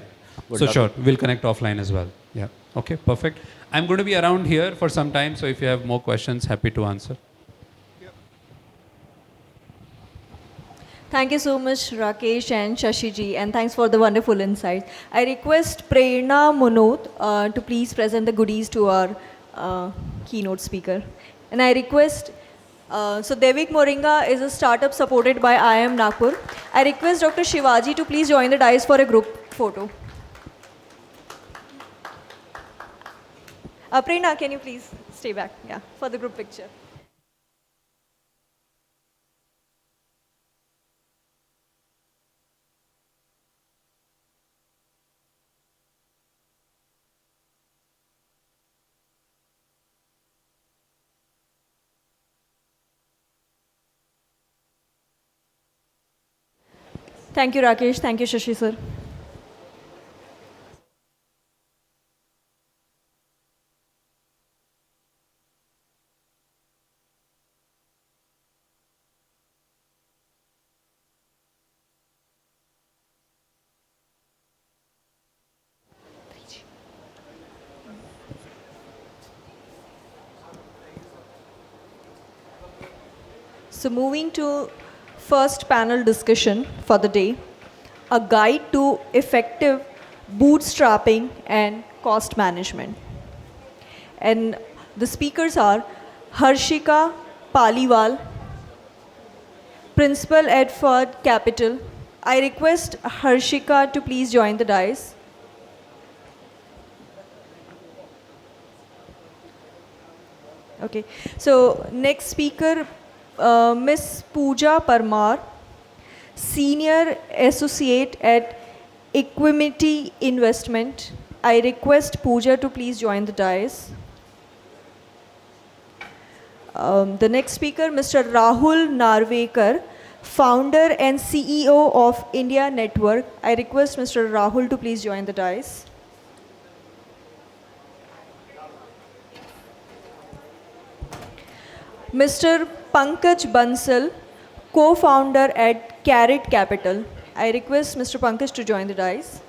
So sure, we'll connect offline as well. Yeah. Okay, perfect. I'm going to be around here for some time, so if you have more questions, happy to answer. Thank you so much, Rakesh and Shashi ji, and thanks for the wonderful insights. I request Prerna Munot to please present the goodies to our keynote speaker. And I request, so Devik Moringa is a startup supported by IIM Nagpur. I request Dr. Shivaji to please join the dais for a group photo. Prerna, can you please stay back? Yeah, for the group picture. Thank you, Rakesh. Thank you, Shashi sir. So moving to first panel discussion for the day, a guide to effective bootstrapping and cost management. And the speakers are Harshika Paliwal, Principal at Ford Capital. I request Harshika to please join the dais. Okay, so next speaker, Miss Pooja Parmar, Senior Associate at Equimity Investment. I request Pooja to please join the dais. The next speaker, Mr. Rahul Narvekar, founder and CEO of India Network. I request Mr. Rahul to please join the dais. Mr. Pankaj Bansal, co-founder at Carrot Capital. I request Mr. Pankaj to join the dais.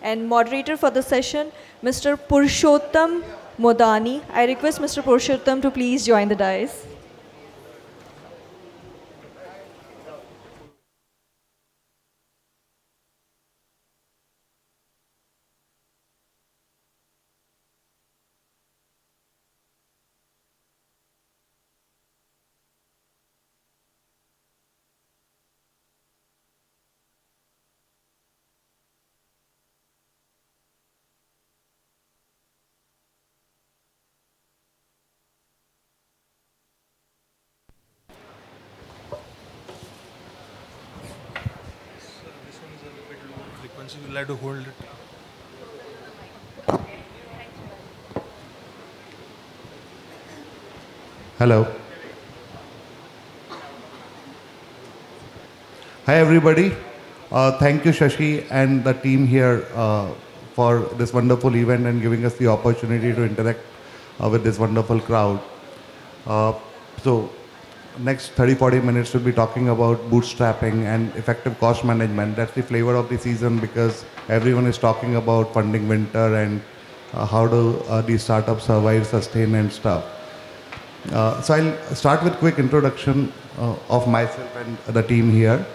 And moderator for the session, Mr. Purushottam Modani. I request Mr. Purushottam to please join the dais. Frequency, you'll have to hold it. Hello. Hi, everybody. Thank you, Shashi, and the team here for this wonderful event and giving us the opportunity to interact with this wonderful crowd. So, next 30-40 minutes we'll be talking about bootstrapping and effective cost management. That's the flavor of the season because everyone is talking about funding winter and how do these startups survive, sustain and stuff. So I'll start with quick introduction of myself and the team here.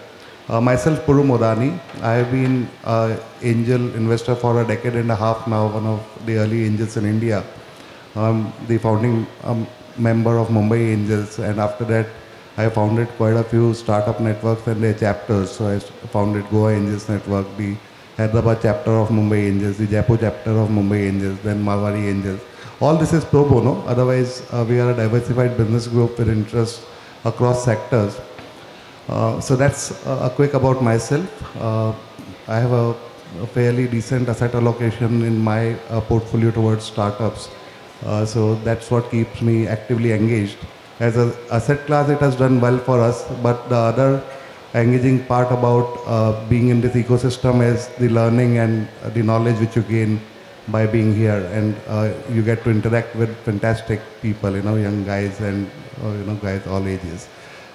Myself, Puru Modani. I have been angel investor for a decade and a half now, one of the early angels in India. The founding member of Mumbai Angels, and after that I founded quite a few startup networks and their chapters. So I founded Goa Angels Network, the Hyderabad chapter of Mumbai Angels, the Jaipur chapter of Mumbai Angels, then Marwari Angels. All this is pro bono, otherwise we are a diversified business group with interests across sectors. So that's a quick about myself. I have a fairly decent asset allocation in my portfolio towards startups. So that's what keeps me actively engaged. As an asset class, it has done well for us, but the other engaging part about being in this ecosystem is the learning and the knowledge which you gain by being here, and you get to interact with fantastic people, young guys and guys all ages.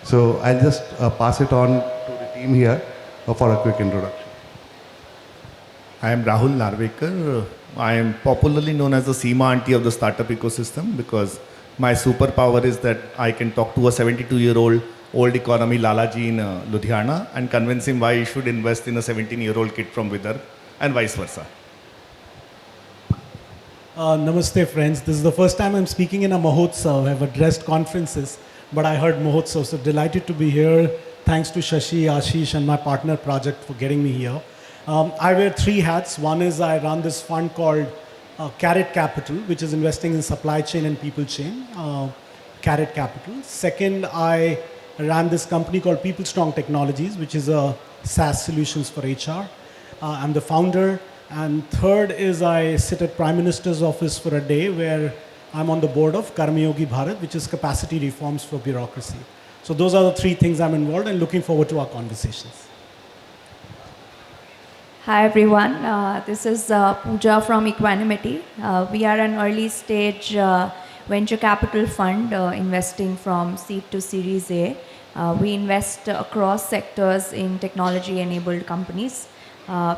So I'll just pass it on to the team here for a quick introduction. I am Rahul Narvekar. I am popularly known as the Seema auntie of the startup ecosystem because my superpower is that I can talk to a 72-year-old old economy Lalaji in Ludhiana and convince him why he should invest in a 17-year-old kid from Vidarbha and vice versa. Namaste friends. This is the first time I'm speaking in a Mahotsav. I've addressed conferences, but I heard Mahotsav, so delighted to be here. Thanks to Shashi, Ashish and my partner project for getting me here. I wear three hats. One is I run this fund called Carrot Capital, which is investing in supply chain and people chain, Carrot Capital. Second, I ran this company called People Strong Technologies, which is a SaaS solutions for HR. I'm the founder. And third is I sit at Prime Minister's office for a day where I'm on the board of Karmayogi Bharat, which is capacity reforms for bureaucracy. So those are the three things I'm involved in, and looking forward to our conversations. Hi everyone, this is Pooja from Equanimity. We are an early stage venture capital fund investing from seed to Series A. We invest across sectors in technology enabled companies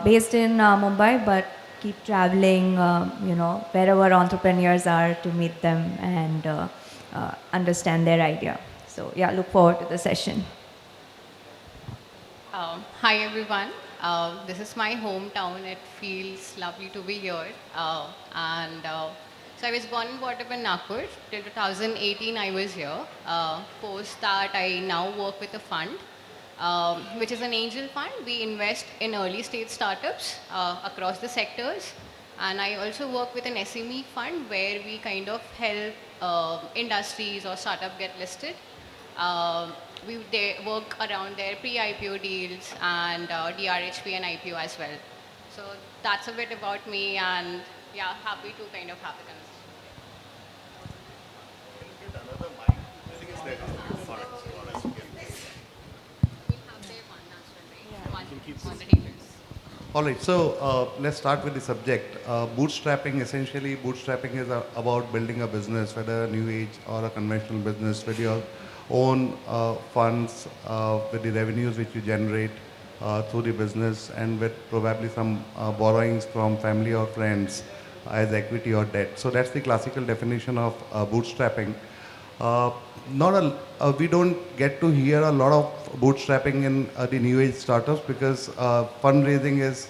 based in Mumbai, but keep traveling wherever entrepreneurs are to meet them and understand their idea. So yeah, look forward to the session. Hi everyone. This is my hometown. It feels lovely to be here. So I was born and brought up in Nagpur. Till 2018 I was here. Post that I now work with a fund, which is an angel fund. We invest in early stage startups across the sectors. And I also work with an SME fund where we kind of help industries or startup get listed. They work around their pre-IPO deals and DRHP and IPO as well. So that's a bit about me, and yeah, happy to kind of have the conversation. On the tables. All right, so let's start with the subject. Bootstrapping, essentially, bootstrapping is about building a business, whether a new age or a conventional business, with your own funds, with the revenues which you generate through the business, and with probably some borrowings from family or friends as equity or debt. So that's the classical definition of bootstrapping. We don't get to hear a lot of bootstrapping in the new age startups, because fundraising is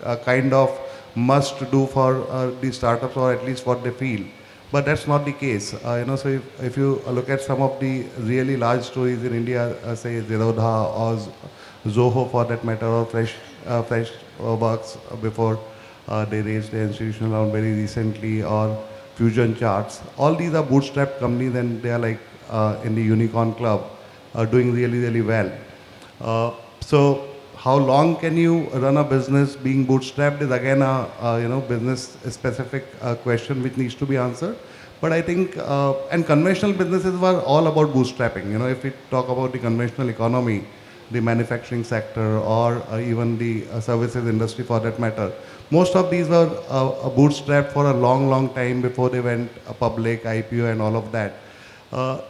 a kind of must do for the startups, or at least what they feel. But that's not the case. So if you look at some of the really large stories in India, say Zerodha or Zoho for that matter, or Freshworks before they raised the institutional round very recently, or Fusion Charts, all these are bootstrapped companies, and they are like in the unicorn club, doing really, really well. So how long can you run a business being bootstrapped is again a business specific question which needs to be answered. But I think, and conventional businesses were all about bootstrapping. If we talk about the conventional economy, the manufacturing sector, or even the services industry for that matter, most of these were bootstrapped for a long, long time before they went public, IPO and all of that.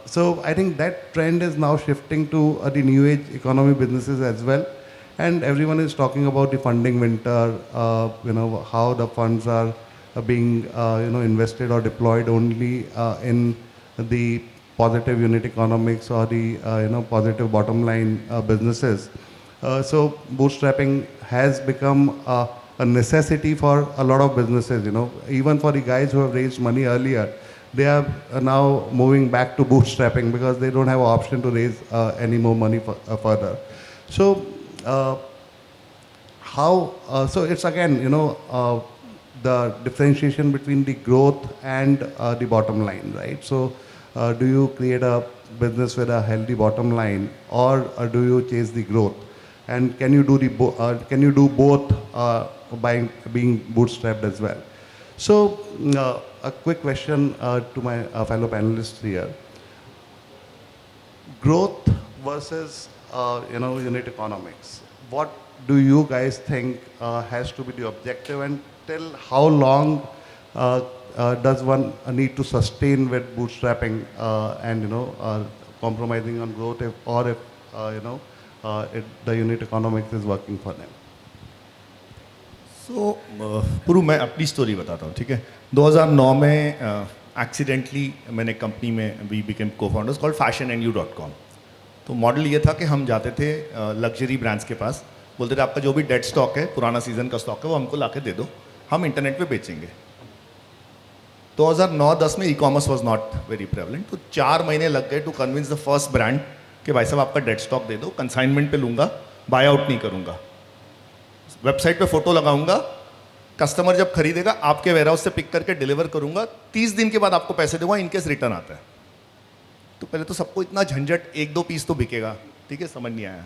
So I think that trend is now shifting to the new age economy businesses as well. And everyone is talking about the funding winter, how the funds are being invested or deployed only in the positive unit economics or the positive bottom line businesses. So bootstrapping has become a necessity for a lot of businesses. Even for the guys who have raised money earlier, they are now moving back to bootstrapping because they don't have an option to raise any more money further. So so it's again the differentiation between the growth and the bottom line, right? So do you create a business with a healthy bottom line, or do you chase the growth? And can you do both by being bootstrapped as well? So a quick question to my fellow panelists here: growth versus unit economics. What do you guys think has to be the objective, and till how long does one need to sustain with bootstrapping and compromising on growth, if the unit economics is working for them? सो पुरु मैं अपनी story बताता हूँ, ठीक है. 2009 में accidentally मैंने company में we became को फाउंडर्स कॉल्ड fashionnu.com. तो मॉडल ये था कि हम जाते थे लग्जरी ब्रांड्स के पास, बोलते थे आपका जो भी डेड स्टॉक है, पुराना सीजन का स्टॉक है, वो हमको लाके दे दो, हम इंटरनेट पे बेचेंगे. 2009-10 में e commerce was not very prevalent, तो 4 महीने लग गए to convince the first brand कि भाई साहब आपका डेड स्टॉक दे दो, कंसाइनमेंट पे लूँगा, बाय आउट नहीं करूँगा, वेबसाइट पे फोटो लगाऊंगा, कस्टमर जब खरीदेगा आपके वेयरहाउस से पिक करके डिलीवर करूंगा, 30 दिन के बाद आपको पैसे दूंगा इनकेस रिटर्न आता है. तो पहले तो सबको इतना झंझट, 1-2 पीस तो बिकेगा, ठीक है, समझ नहीं आया.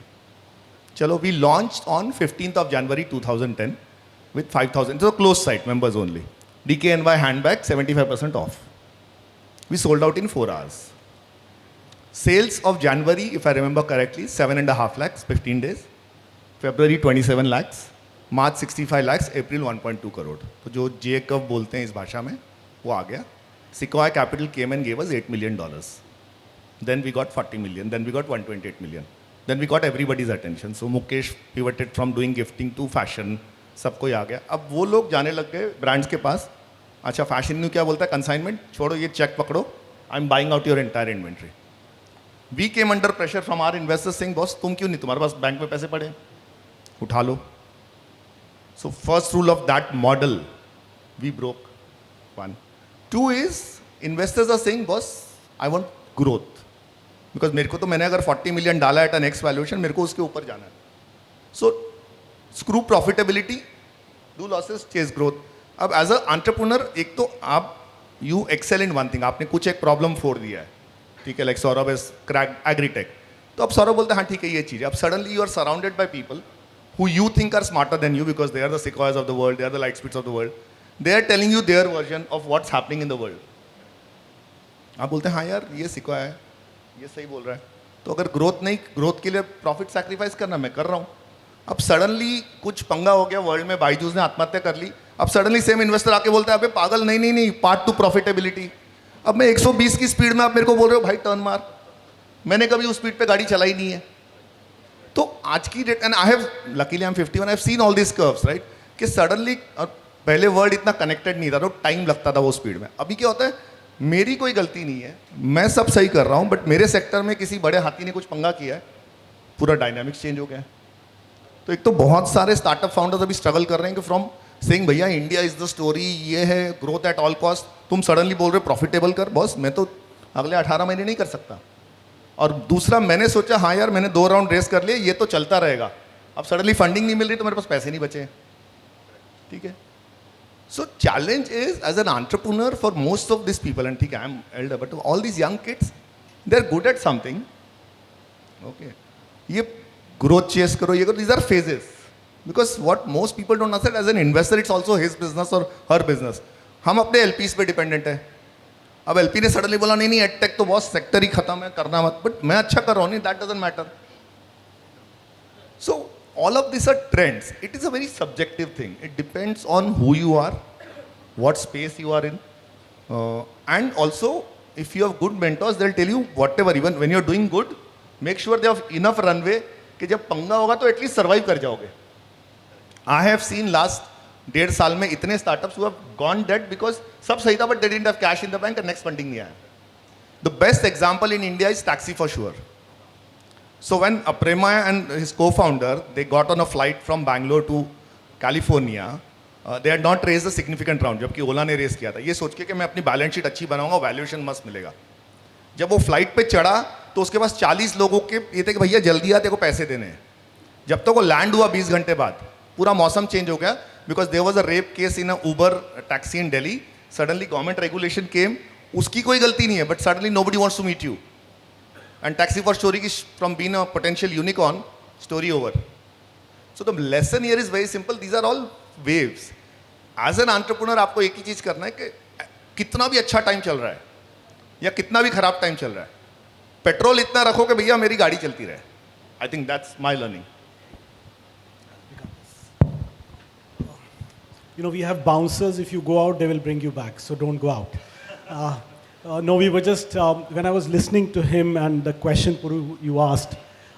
चलो, we launch on 15th of January 2010 with 5,000, so closed site, members only. DKNY handbag 75% off. We sold out in 4 hours. Sales of January, if I remember correctly, 7.5 lakhs, 15 days. February 27 lakhs. March 65 lakhs, अप्रैल 1.2 करोड़. तो जो जे कव बोलते हैं इस भाषा में वो आ गया. Sequoia Capital came and gave us $8 million. Then we got 40 million. Then we got 128 million. Then we got everybody's attention. So Mukesh pivoted from doing gifting to fashion. सबको ही आ गया. अब वो लोग जाने लग गए ब्रांड्स के पास. अच्छा, फैशन न्यू क्या बोलता है? कंसाइनमेंट छोड़ो, ये चेक पकड़ो, I am buying out your entire inventory. We came under pressure from our investors saying, boss तुम क्यों नहीं, तुम्हारे पास बैंक में पैसे पड़े, उठा लो. So first rule of that model, we broke. 1. 2 is, investors are saying, boss, I want growth. Because मेरे को तो, मैंने अगर 40 million डाला at a next valuation, मेरे को उसके ऊपर जाना है. So screw profitability, do losses, chase growth. अब as a entrepreneur, एक तो आप you excel in one thing. आपने कुछ एक प्रॉब्लम फोड़ दिया है, ठीक है, like Saurabh is cracked agri-tech. तो अब सौरभ बोलते हैं हाँ ठीक है ये चीज़ है. अब suddenly you are surrounded by people who you think are smarter than you because they are the sequoias of the world, they are the light speeds of the world. They are telling you their version of what's happening in the world. आप बोलते हैं हाँ यार ये सिक्वाया है, ये सही बोल रहा है. तो अगर ग्रोथ के लिए प्रॉफिट सैक्रिफाइस करना मैं कर रहा हूँ. अब सडनली कुछ पंगा हो गया वर्ल्ड में, बाइजूस ने आत्महत्या कर ली. अब सडनली सेम इन्वेस्टर आके बोलता है अबे पागल, नहीं पार्ट टू प्रॉफिटेबिलिटी. अब मैं 120 की स्पीड में आप मेरे को बोल रहे हो भाई टर्न मार, मैंने कभी उस स्पीड पे गाड़ी चलाई नहीं है. तो आज की date, and I have luckily I am 51, I have seen all this curves right, कि सडनली पहले वर्ल्ड इतना कनेक्टेड नहीं था तो टाइम लगता था वो स्पीड में. अभी क्या होता है, मेरी कोई गलती नहीं है, मैं सब सही कर रहा हूँ, बट मेरे सेक्टर में किसी बड़े हाथी ने कुछ पंगा किया है, पूरा डायनामिक्स चेंज हो गया है. तो एक तो बहुत सारे स्टार्टअप फाउंडर्स अभी स्ट्रगल कर रहे हैं कि फ्रॉम सेइंग भैया इंडिया इज द स्टोरी, ये है ग्रोथ एट ऑल कॉस्ट, तुम सडनली बोल रहे हो प्रॉफिटेबल कर. बॉस मैं तो अगले 18 महीने नहीं कर सकता. और दूसरा मैंने सोचा हाँ यार मैंने 2 राउंड रेस कर लिए, ये तो चलता रहेगा. अब सडनली फंडिंग नहीं मिल रही तो मेरे पास पैसे नहीं बचे. ठीक है. So challenge is as an entrepreneur for most of these people, and ठीक है, I'm elder, but all these young kids, they're good at something. Okay. ये growth chase करो, ये करो, these are phases. Because what most people don't understand, as an investor, it's also his business or her business. हम अपने LPs पे dependent है. अब LP ने suddenly बोला नहीं एडटेक तो बहुत सेक्टर ही खत्म है, करना मत. बट मैं अच्छा कर रहा हूँ नहीं, that doesn't matter. So all of these are trends. It is a very subjective thing. It depends on who you are, what space you are in, and also if you have good mentors, they'll tell you whatever. Even when you're doing good, make sure they have enough runway कि जब पंगा होगा तो at least survive कर जाओगे. I have seen last 1.5 साल में इतने startups who have gone dead because सब सही था but they didn't have cash in the bank and next funding नहीं आया. The best example in India is Taxi for Sure. So when Aprema and his co-founder, they got on a flight from Bangalore to California, they had not raised a significant round, जबकि ओला ने race किया था, ये सोच के कि मैं अपनी बैलेंस शीट अच्छी बनाऊंगा, वैल्यूएशन मस्त मिलेगा. जब वो फ्लाइट पे चढ़ा तो उसके पास 40 लोगों के ये थे कि भैया जल्दी आ, तेरे को पैसे देने हैं. जब तक वो लैंड हुआ 20 घंटे बाद पूरा मौसम चेंज हो गया, because there was a rape case in a Uber taxi in Delhi. Suddenly government regulation came, उसकी कोई गलती नहीं है, but suddenly nobody wants to meet you. And Taxi for Story is from being a potential unicorn, story over. So the lesson here is very simple. These are all waves. As an entrepreneur, आपको एक ही चीज करना है कि कितना भी अच्छा time चल रहा है या कितना भी खराब टाइम चल रहा है, पेट्रोल इतना रखो कि भैया मेरी गाड़ी चलती रहे. I think that's my learning. You know, we have bouncers. If you go out, they will bring you back. So don't go out. No, we were just, when I was listening to him and the question Puru, you asked,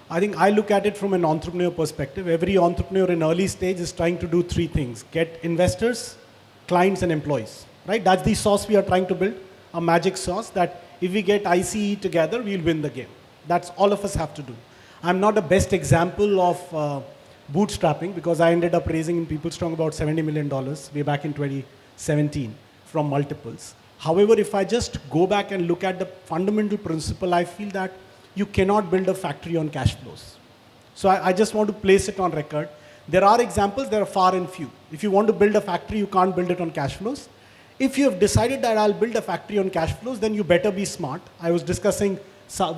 I think I look at it from an entrepreneur perspective. Every entrepreneur in early stage is trying to do 3 things: get investors, clients, and employees. Right? That's the sauce we are trying to build, a magic sauce that if we get ICE together, we'll win the game. That's all of us have to do. I'm not the best example of bootstrapping because I ended up raising in People Strong about $70 million way back in 2017 from multiples. However, if I just go back and look at the fundamental principle, I feel that you cannot build a factory on cash flows. So I just want to place it on record. There are examples, there are far and few. If you want to build a factory, you can't build it on cash flows. If you have decided that I'll build a factory on cash flows, then you better be smart. I was discussing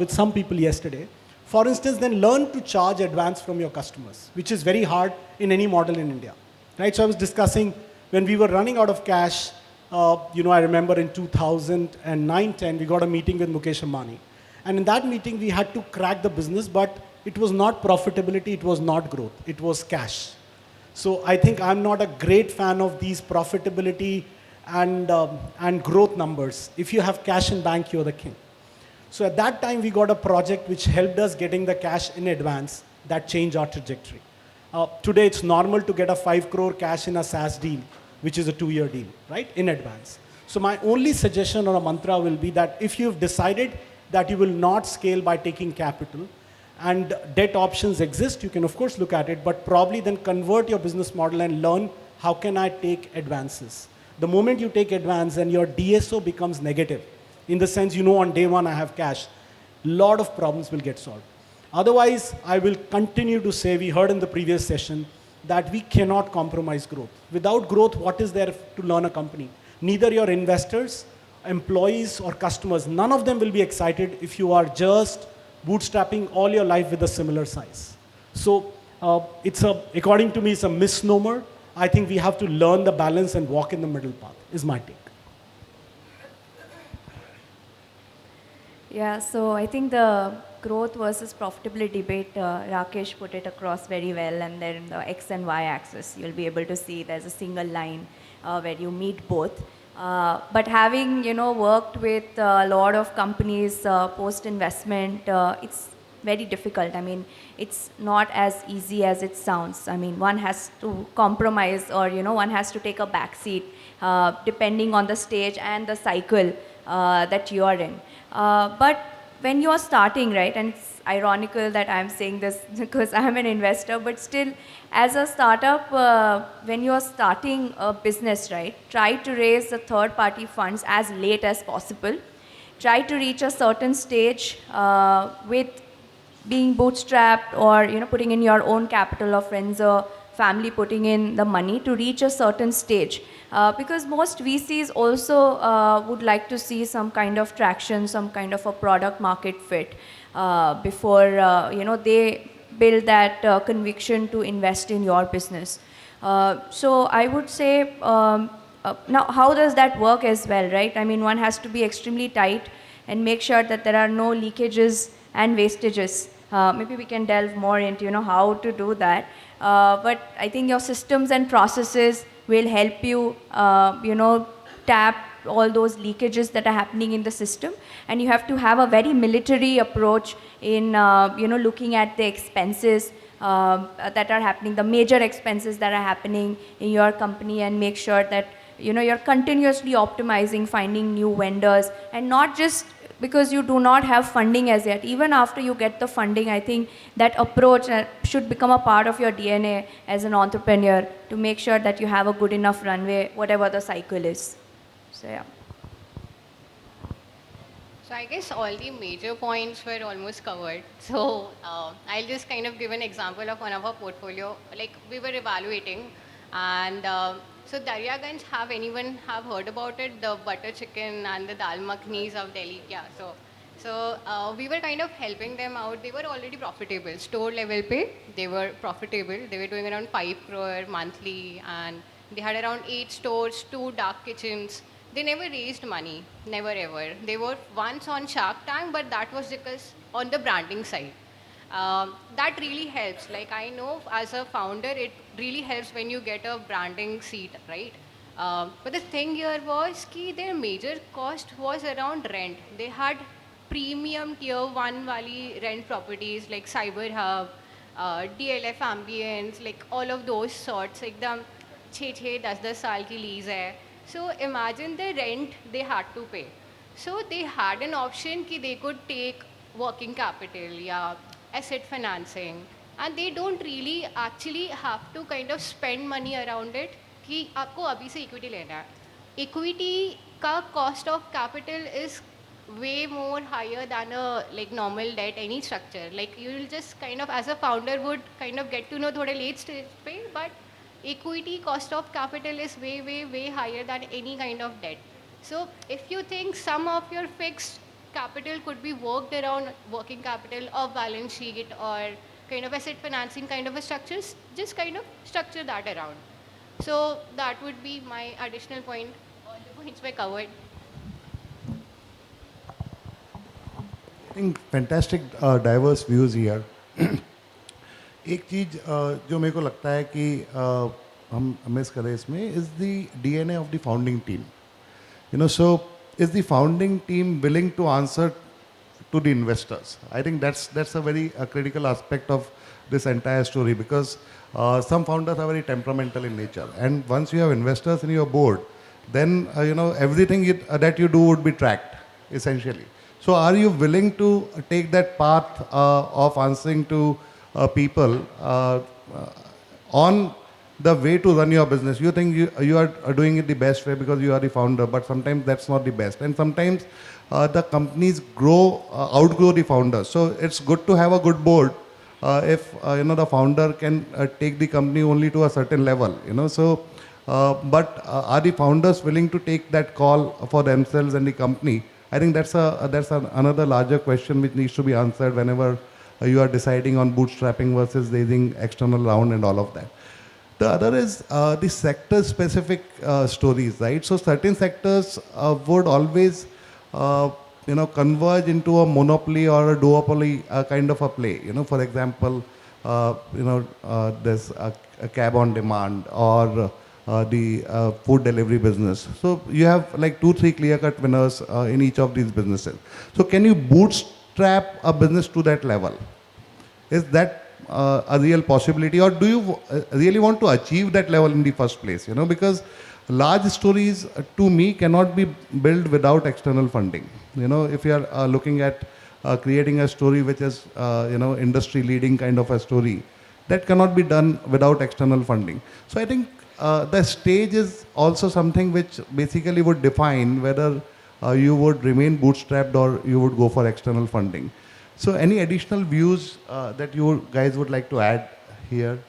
with some people yesterday. For instance, then learn to charge advance from your customers, which is very hard in any model in India. Right? So I was discussing when we were running out of cash. I remember in 2009-10, we got a meeting with Mukesh Ambani. And in that meeting, we had to crack the business, but it was not profitability, it was not growth, it was cash. So I think I'm not a great fan of these profitability and growth numbers. If you have cash in bank, you're the king. So at that time, we got a project which helped us getting the cash in advance that changed our trajectory. Today, it's normal to get a 5 crore cash in a SaaS deal, which is a 2-year deal, right, in advance. So my only suggestion or a mantra will be that if you've decided that you will not scale by taking capital and debt options exist, you can of course look at it, but probably then convert your business model and learn how can I take advances. The moment you take advance and your DSO becomes negative, in the sense on day one I have cash, lot of problems will get solved. Otherwise, I will continue to say, we heard in the previous session, that we cannot compromise growth. Without growth, what is there to learn a company? Neither your investors employees or customers, none of them will be excited if you are just bootstrapping all your life with a similar size. So according to me, it's a misnomer. I think we have to learn the balance and walk in the middle path, is my take. Yeah, so I think the growth versus profitability debate, Rakesh put it across very well, and then the X and Y axis, you'll be able to see there's a single line where you meet both. But having, worked with a lot of companies post-investment, it's very difficult. I mean, it's not as easy as it sounds. I mean, one has to compromise or, one has to take a back seat depending on the stage and the cycle that you are in. But when you are starting, right, and it's ironical that I'm saying this because I'm an investor, but still, as a startup, when you are starting a business, right, try to raise the third-party funds as late as possible. Try to reach a certain stage with being bootstrapped or putting in your own capital or friends or family putting in the money to reach a certain stage. Because most VCs also would like to see some kind of traction, some kind of a product market fit before they build that conviction to invest in your business. So I would say, now how does that work as well, right? I mean, one has to be extremely tight and make sure that there are no leakages and wastages. Maybe we can delve more into how to do that. But I think your systems and processes will help you tap all those leakages that are happening in the system, and you have to have a very military approach in looking at the expenses that are happening, the major expenses that are happening in your company, and make sure that you're continuously optimizing, finding new vendors, and not just because you do not have funding as yet. Even after you get the funding, I think that approach should become a part of your DNA as an entrepreneur to make sure that you have a good enough runway, whatever the cycle is. So, yeah. So I guess all the major points were almost covered. So I'll just kind of give an example of one of our portfolio. Like we were evaluating, and so Daryaganj, anyone have heard about it? The butter chicken and the dal makhnis of Delhi. Yeah. So we were kind of helping them out. They were already profitable. Store level pay, they were profitable. They were doing around 5 crore monthly, and they had around 8 stores, 2 dark kitchens. They never raised money, never ever. They were once on Shark Tank, but that was because on the branding side. That really helps. Like I know as a founder, it really helps when you get a branding seat, right? But the thing here was that their major cost was around rent. They had premium tier 1 wali rent properties like Cyber Hub, DLF Ambience, like all of those sorts. Ekdam 6-10 saal ki lease hai. So imagine the rent they had to pay. So they had an option that they could take working capital, yeah, asset financing, and they don't really actually have to kind of spend money around it कि आपको अभी से equity लेना है. Equity का cost of capital is way more higher than a like normal debt, any structure. Like you will just kind of as a founder would kind of get to know थोड़े late stage पे, but equity cost of capital is way higher than any kind of debt. So if you think some of your fixed capital could be worked around working capital or balance sheet or kind of asset financing kind of a structures, just kind of structure that around. So that would be my additional point. All the points were covered. I think fantastic diverse views here. एक चीज़ जो मेरे को लगता है कि हम miss करें इसमें is the DNA of the founding team. So is the founding team willing to answer to the investors? I think that's a very critical aspect of this entire story, because some founders are very temperamental in nature, and once you have investors in your board, then everything that you do would be tracked essentially. So are you willing to take that path of answering to people on the way to run your business? You think you are doing it the best way because you are the founder, but sometimes that's not the best, and sometimes the companies outgrow the founders. So it's good to have a good board if the founder can take the company only to a certain level. So but are the founders willing to take that call for themselves and the company? I think that's another larger question which needs to be answered whenever you are deciding on bootstrapping versus raising external round and all of that. The other is the sector-specific stories, right? So certain sectors would always, converge into a monopoly or a duopoly kind of a play. For example, there's a cab on demand or the food delivery business. So you have like 2-3 clear-cut winners in each of these businesses. So can you bootstrap a business to that level? Is that a real possibility, or do you really want to achieve that level in the first place? Because large stories to me cannot be built without external funding. If you are looking at creating a story which is industry leading kind of a story, that cannot be done without external funding. So I think the stage is also something which basically would define whether you would remain bootstrapped or you would go for external funding. So any additional views that you guys would like to add here?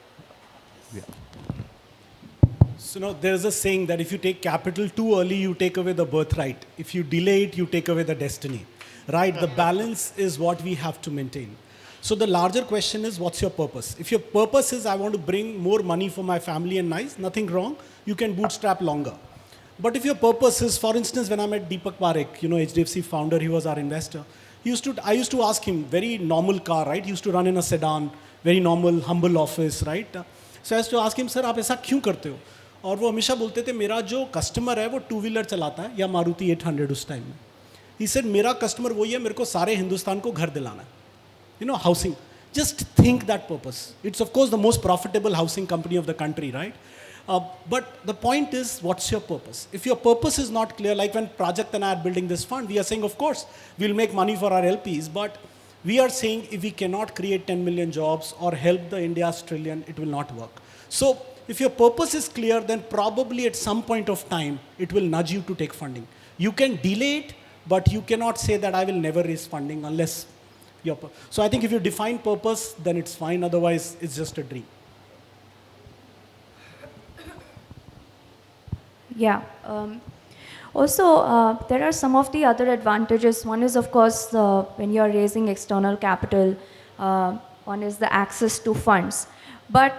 Yeah. So there's a saying that if you take capital too early, you take away the birthright. If you delay it, you take away the destiny. Right? The balance is what we have to maintain. So the larger question is, what's your purpose? If your purpose is, I want to bring more money for my family and nice, nothing wrong. You can bootstrap longer. But if your purpose is, for instance, when I met Deepak Parekh, HDFC founder, he was our investor. I used to ask him, very normal car, right? He used to run in a sedan, very normal, humble office, right? So I used to ask him, sir, आप ऐसा क्यों करते हो? और वो हमेशा बोलते थे, मेरा जो कस्टमर है वो 2-wheeler चलाता है या मारुति 800 उस टाइम में. He said, मेरा कस्टमर वही है, मेरे को सारे हिंदुस्तान को घर दिलाना है. Housing. Just think that purpose. It's of course the most profitable housing company of the country, right? But the point is, what's your purpose? If your purpose is not clear, like when Project and I are building this fund, we are saying, of course, we'll make money for our LPs, but we are saying if we cannot create 10 million jobs or help the India's trillion, it will not work. So if your purpose is clear, then probably at some point of time, it will nudge you to take funding. You can delay it, but you cannot say that I will never raise funding unless your So I think if you define purpose, then it's fine. Otherwise, it's just a dream. Yeah. Also, there are some of the other advantages. One is, of course, when you're raising external capital, one is the access to funds. But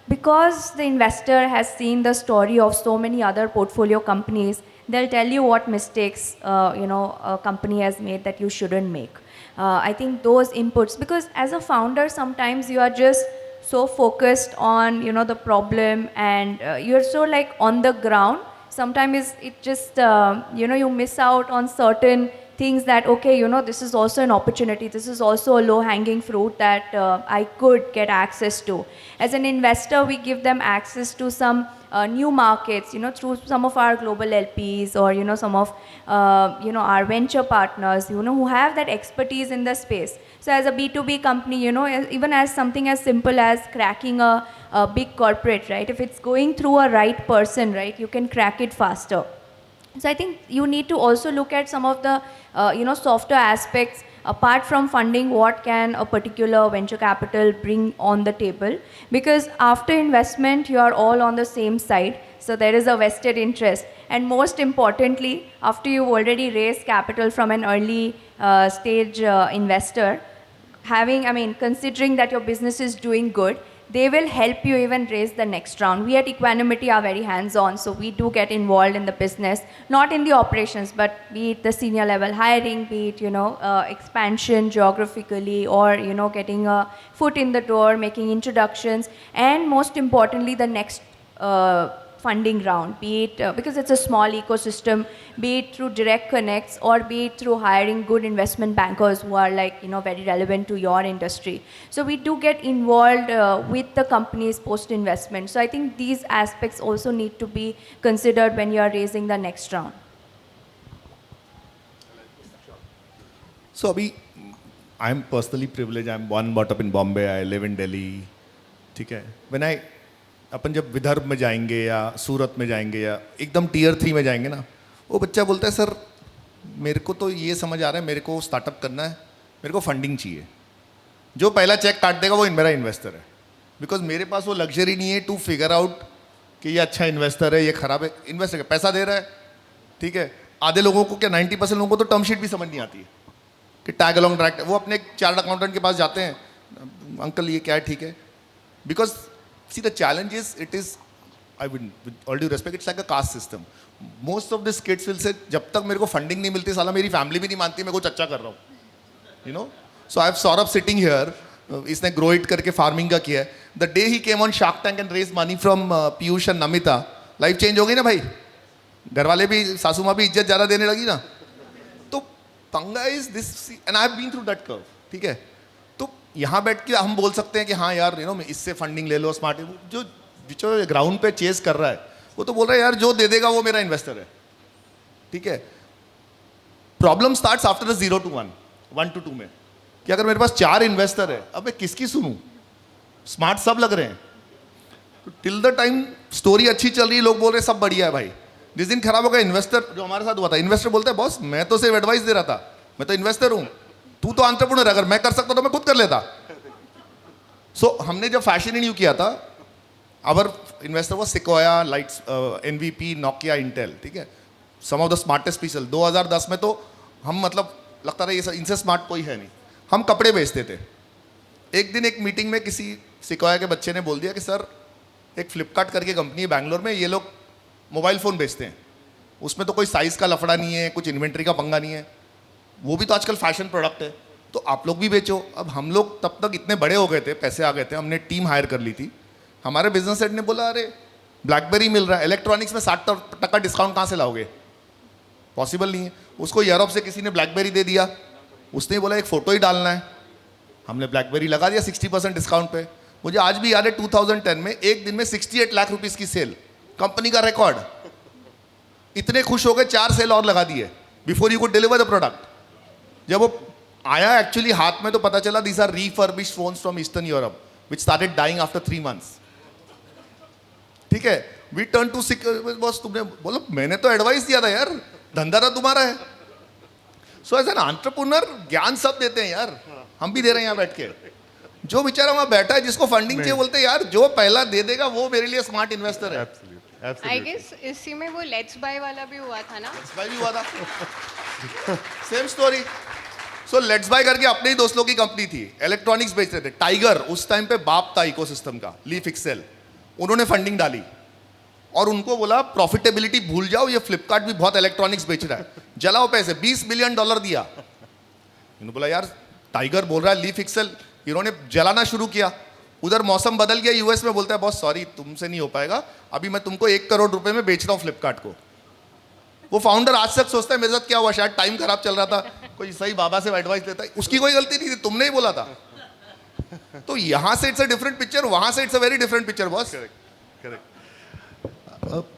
because the investor has seen the story of so many other portfolio companies, they'll tell you what mistakes a company has made that you shouldn't make. I think those inputs, because as a founder, sometimes you are just so focused on the problem, and you're so like on the ground. Sometimes it just you miss out on certain things that, okay, this is also an opportunity, this is also a low-hanging fruit that I could get access to. As an investor, we give them access to some new markets, through some of our global LPs or, some of, our venture partners, who have that expertise in the space. So as a B2B company, even as something as simple as cracking a big corporate, right? If it's going through a right person, right, you can crack it faster. So I think you need to also look at some of the, softer aspects. Apart from funding, what can a particular venture capital bring on the table? Because after investment, you are all on the same side. So there is a vested interest. And most importantly, after you've already raised capital from an early stage investor, considering that your business is doing good, they will help you even raise the next round. We at Equanimity are very hands-on, so we do get involved in the business, not in the operations, but be it the senior level hiring, be it, expansion geographically, or, getting a foot in the door, making introductions, and most importantly, the next funding round, be it, because it's a small ecosystem, be it through direct connects or be it through hiring good investment bankers who are very relevant to your industry. So we do get involved with the companies post-investment. So I think these aspects also need to be considered when you are raising the next round. So I'm personally privileged. I'm born brought up in Bombay. I live in Delhi. Okay. When अपन जब विदर्भ में जाएंगे या सूरत में जाएंगे या एकदम tier 3 में जाएंगे ना, वो बच्चा बोलता है सर मेरे को तो ये समझ आ रहा है, मेरे को स्टार्टअप करना है, मेरे को फंडिंग चाहिए. जो पहला चेक काट देगा वो मेरा इन्वेस्टर है, बिकॉज मेरे पास वो लग्जरी नहीं है टू फिगर आउट कि ये अच्छा इन्वेस्टर है, ये खराब है। इन्वेस्टर पैसा दे रहा है, ठीक है। आधे लोगों को क्या 90% लोगों को तो टर्म शीट भी समझ नहीं आती है कि टैग अलॉन्ग डायरेक्ट, वो अपने चार्टर्ड अकाउंटेंट के पास जाते हैं, अंकल ये क्या है, ठीक है। Because see the challenge is it is, I will with all due respect, it's like a caste system. Most of this kids will say जब तक मेरे को फंडिंग नहीं मिलती साला मेरी फैमिली भी नहीं मानती मैं कुछ अच्छा कर रहा हूँ, you know. So I have Saurabh sitting here, इसने ग्रो इट करके फार्मिंग का किया है। द डे ही came on Shark Tank and raise money from Piyush and Namita, life change हो गई ना भाई। घर वाले भी, सासू माँ भी इज्जत ज़्यादा देने लगी ना। तो पंगा is this, and I have been through that curve, ठीक है। तो यहाँ बैठ के हम बोल सकते हैं कि हाँ यार, यू नो, इससे फंडिंग ले लो, स्मार्ट। जो ग्राउंड पे चेस कर रहा है वो तो बोल रहा है यार जो दे देगा वो मेरा इन्वेस्टर है, ठीक है। Problem starts after the 0 to 1, 1 to 2 में, कि अगर मेरे पास 4 इन्वेस्टर है, अब मैं किसकी सुनूं? स्मार्ट सब लग रहे हैं। तो टिल द टाइम स्टोरी अच्छी चल रही है, लोग बोल रहे हैं सब बढ़िया है भाई। जिस दिन खराब हो गया, इन्वेस्टर जो हमारे साथ हुआ था, इन्वेस्टर बोलता है बॉस मैं तो सिर्फ एडवाइस दे रहा था, मैं तो इन्वेस्टर हूं, तू तो एंटरप्रेन्योर है, अगर मैं कर सकता तो मैं खुद कर लेता। सो हमने जब फैशन न्यू किया था, आवर इन्वेस्टर वो sequoia, lights, NVP, Nokia, Intel, ठीक है, सम ऑफ द स्मार्टेस्ट पीपल। 2010 में तो हम मतलब लगता था ये इनसे स्मार्ट कोई है नहीं। हम कपड़े बेचते थे। एक दिन एक मीटिंग में किसी सिकोया के बच्चे ने बोल दिया कि सर एक फ्लिपकार्ट करके कंपनी है बैंगलोर में, ये लोग मोबाइल फ़ोन बेचते हैं, उसमें तो कोई साइज़ का लफड़ा नहीं है, कुछ इन्वेंट्री का पंगा नहीं है, वो भी तो आजकल फैशन प्रोडक्ट है, तो आप लोग भी बेचो। अब हम लोग तब तक इतने बड़े हो गए थे, पैसे आ गए थे, हमने टीम हायर कर ली थी। हमारे बिजनेस हेड ने बोला अरे ब्लैकबेरी मिल रहा है, इलेक्ट्रॉनिक्स में 60% डिस्काउंट कहाँ से लाओगे, पॉसिबल नहीं है। उसको यूरोप से किसी ने ब्लैकबेरी दे दिया, उसने बोला एक फ़ोटो ही डालना है, हमने ब्लैकबेरी लगा दिया 60% डिस्काउंट पे। मुझे आज भी याद है 2010 में एक दिन में 68 लाख रुपीस की सेल, कंपनी का रिकॉर्ड। इतने खुश हो गए 4 सेल और लगा दिए before you could deliver the product. जब वो आया एक्चुअली हाथ में तो पता चला these are refurbished phones from eastern Europe which started dying after 3 months, ठीक है। वी टर्न टू बॉस, तुमने बोलो मैंने तो एडवाइस दिया था यार, धंधा तो तुम्हारा है। सो एज एन एंटरप्रेन्योर ज्ञान सब देते हैं यार, हम भी दे रहे हैं यहाँ बैठ के। जो बेचारा वहाँ बैठा है जिसको फंडिंग चाहिए, बोलते हैं यार जो पहला दे देगा वो मेरे लिए स्मार्ट इन्वेस्टर है। आई गेस इसी में वो लेट्स बाय वाला भी हुआ था ना, लेट्स बाय भी हुआ था, same story. So let's buy करके अपने ही दोस्तों की कंपनी थी, इलेक्ट्रॉनिक्स बेचते थे। टाइगर उस टाइम पे बाप था इकोसिस्टम का, लीफ एक्सेल, उन्होंने फंडिंग डाली और उनको बोला प्रॉफिटेबिलिटी भूल जाओ, ये फ्लिपकार्ट भी बहुत इलेक्ट्रॉनिक्स बेच रहा है, जलाओ पैसे, $20 बिलियन दिया। इन्होंने बोला यार टाइगर बोल रहा है लीफ एक्सेल, इन्होंने जलाना शुरू किया। उधर मौसम बदल गया, यूएस में बोलता है बॉस सॉरी तुमसे नहीं हो पाएगा, अभी मैं तुमको 1 करोड़ रुपए में बेच रहा हूँ फ्लिपकार्ट को। वो फाउंडर आज तक सोचता है मेरे साथ क्या हुआ, शायद टाइम खराब चल रहा था, कोई सही बाबा से एडवाइस लेता है, उसकी कोई गलती नहीं थी, तुमने ही बोला था। तो यहां से इट्स अ डिफरेंट पिक्चर, वहां से it's a very different picture boss. Correct.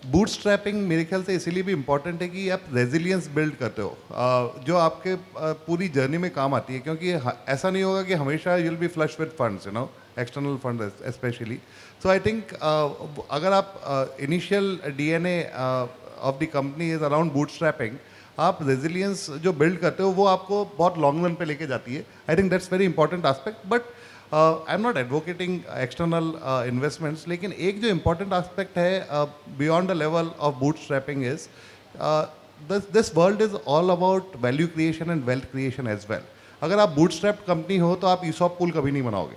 Bootstrapping मेरे ख्याल से इसीलिए भी इम्पॉर्टेंट है कि आप रेजिलियंस बिल्ड करते हो, जो आपके पूरी जर्नी में काम आती है, क्योंकि ऐसा नहीं होगा कि हमेशा you will be flush with funds, you know, external fund specially. So I think अगर आप initial DNA of the company is around bootstrapping, आप रेजिलियंस जो बिल्ड करते हो वो आपको बहुत लॉन्ग रन पे लेके जाती है। I think that's very important aspect. But I am not advocating external investments, लेकिन एक जो इम्पॉर्टेंट एस्पेक्ट है beyond the level of bootstrapping is this world is all about value creation and wealth creation as well. अगर आप bootstrap company हो तो आप ESOP pool कभी नहीं बनाओगे,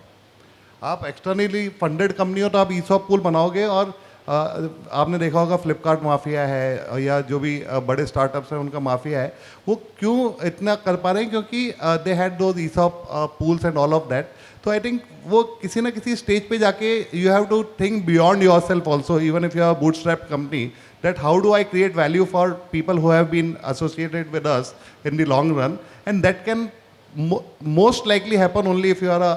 आप एक्सटर्नली फंडेड कंपनी हो तो आप ईसॉप पूल बनाओगे। और आपने देखा होगा फ्लिपकार्ट माफिया है या जो भी बड़े स्टार्टअप्स हैं उनका माफिया है, वो क्यों इतना कर पा रहे हैं, क्योंकि they had those ESOP pools and all of that. तो आई थिंक वो किसी ना किसी स्टेज पे जाके you have to think beyond yourself also, even if you are bootstrap company, that how do I create value for people who have been associated with us in the long run, and that can most likely happen only if you are a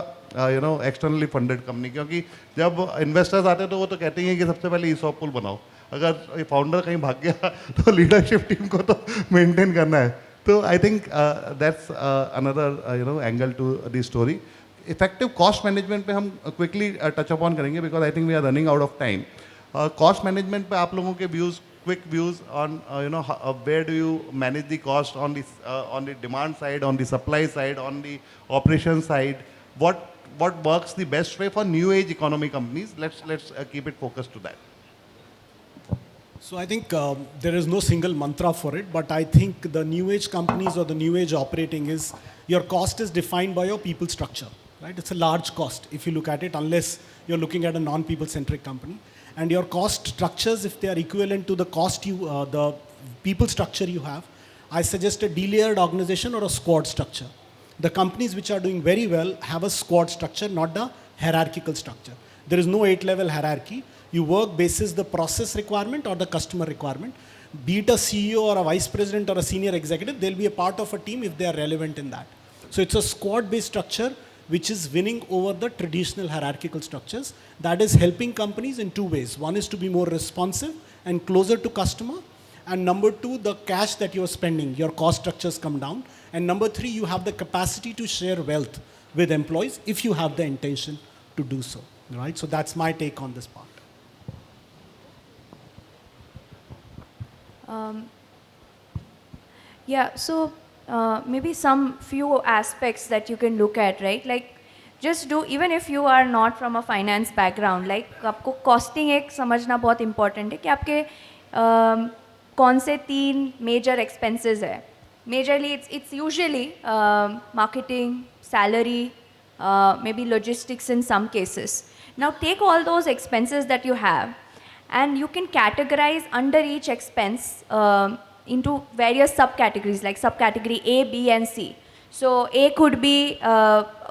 externally funded company। क्योंकि जब investors आते हैं तो वो तो कहते हैं कि सबसे पहले ईसॉप पूल बनाओ, अगर फाउंडर कहीं भाग गया तो लीडरशिप टीम को तो मेंटेन करना है। तो I think that's another angle to the story. Effective cost management पे हम क्विकली टच अपॉन करेंगे because I think we are running out of time. Cost management पे आप लोगों के views, quick views on where do you manage the cost on the demand side, on the supply side, on the operation side, what works the best way for new age economy companies. Let's keep it focused to that. So I think there is no single mantra for it, but I think the new age companies or the new age operating is your cost is defined by your people structure, right? It's a large cost if you look at it, unless you're looking at a non-people centric company. And your cost structures, if they are equivalent to the cost you, the people structure you have, I suggest a delayered organization or a squad structure. The companies which are doing very well have a squad structure, not the hierarchical structure. There is no 8-level hierarchy. You work basis the process requirement or the customer requirement. Be it a CEO or a vice president or a senior executive, they'll be a part of a team if they are relevant in that. So it's a squad-based structure which is winning over the traditional hierarchical structures. That is helping companies in 2 ways. One is to be more responsive and closer to customer. And number 2, the cash that you're spending, your cost structures come down. And number 3, you have the capacity to share wealth with employees if you have the intention to do so, right? So that's my take on this part. Yeah, so maybe some few aspects that you can look at, right? Like just do, even if you are not from a finance background, like आपको costing एक समझना बहुत important है कि आपके कौन से 3 major expenses है. Majorly, it's usually marketing, salary, maybe logistics in some cases. Now take all those expenses that you have, and you can categorize under each expense into various subcategories, like subcategory A, B, and C. So A could be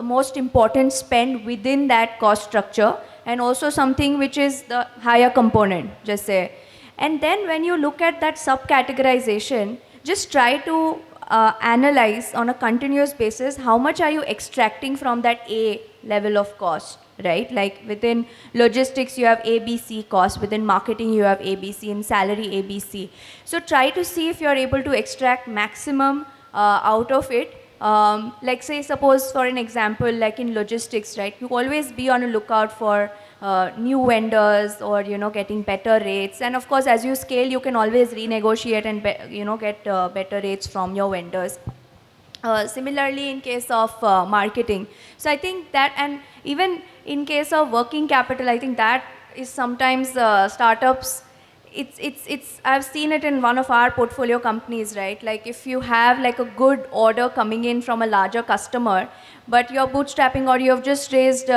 most important spend within that cost structure, and also something which is the higher component, just say. And then when you look at that subcategorization, just try to analyze on a continuous basis how much are you extracting from that A level of cost, right? Like within logistics you have ABC cost, within marketing you have ABC, in salary ABC. So try to see if you are able to extract maximum out of it. Like say suppose for an example, like in logistics, right? You always be on a lookout for new vendors or getting better rates, and of course as you scale you can always renegotiate and get better rates from your vendors. Similarly in case of marketing, so I think that, and even in case of working capital, I think that is sometimes startups, it's I've seen it in one of our portfolio companies, right? Like if you have like a good order coming in from a larger customer, but you're bootstrapping or you have just raised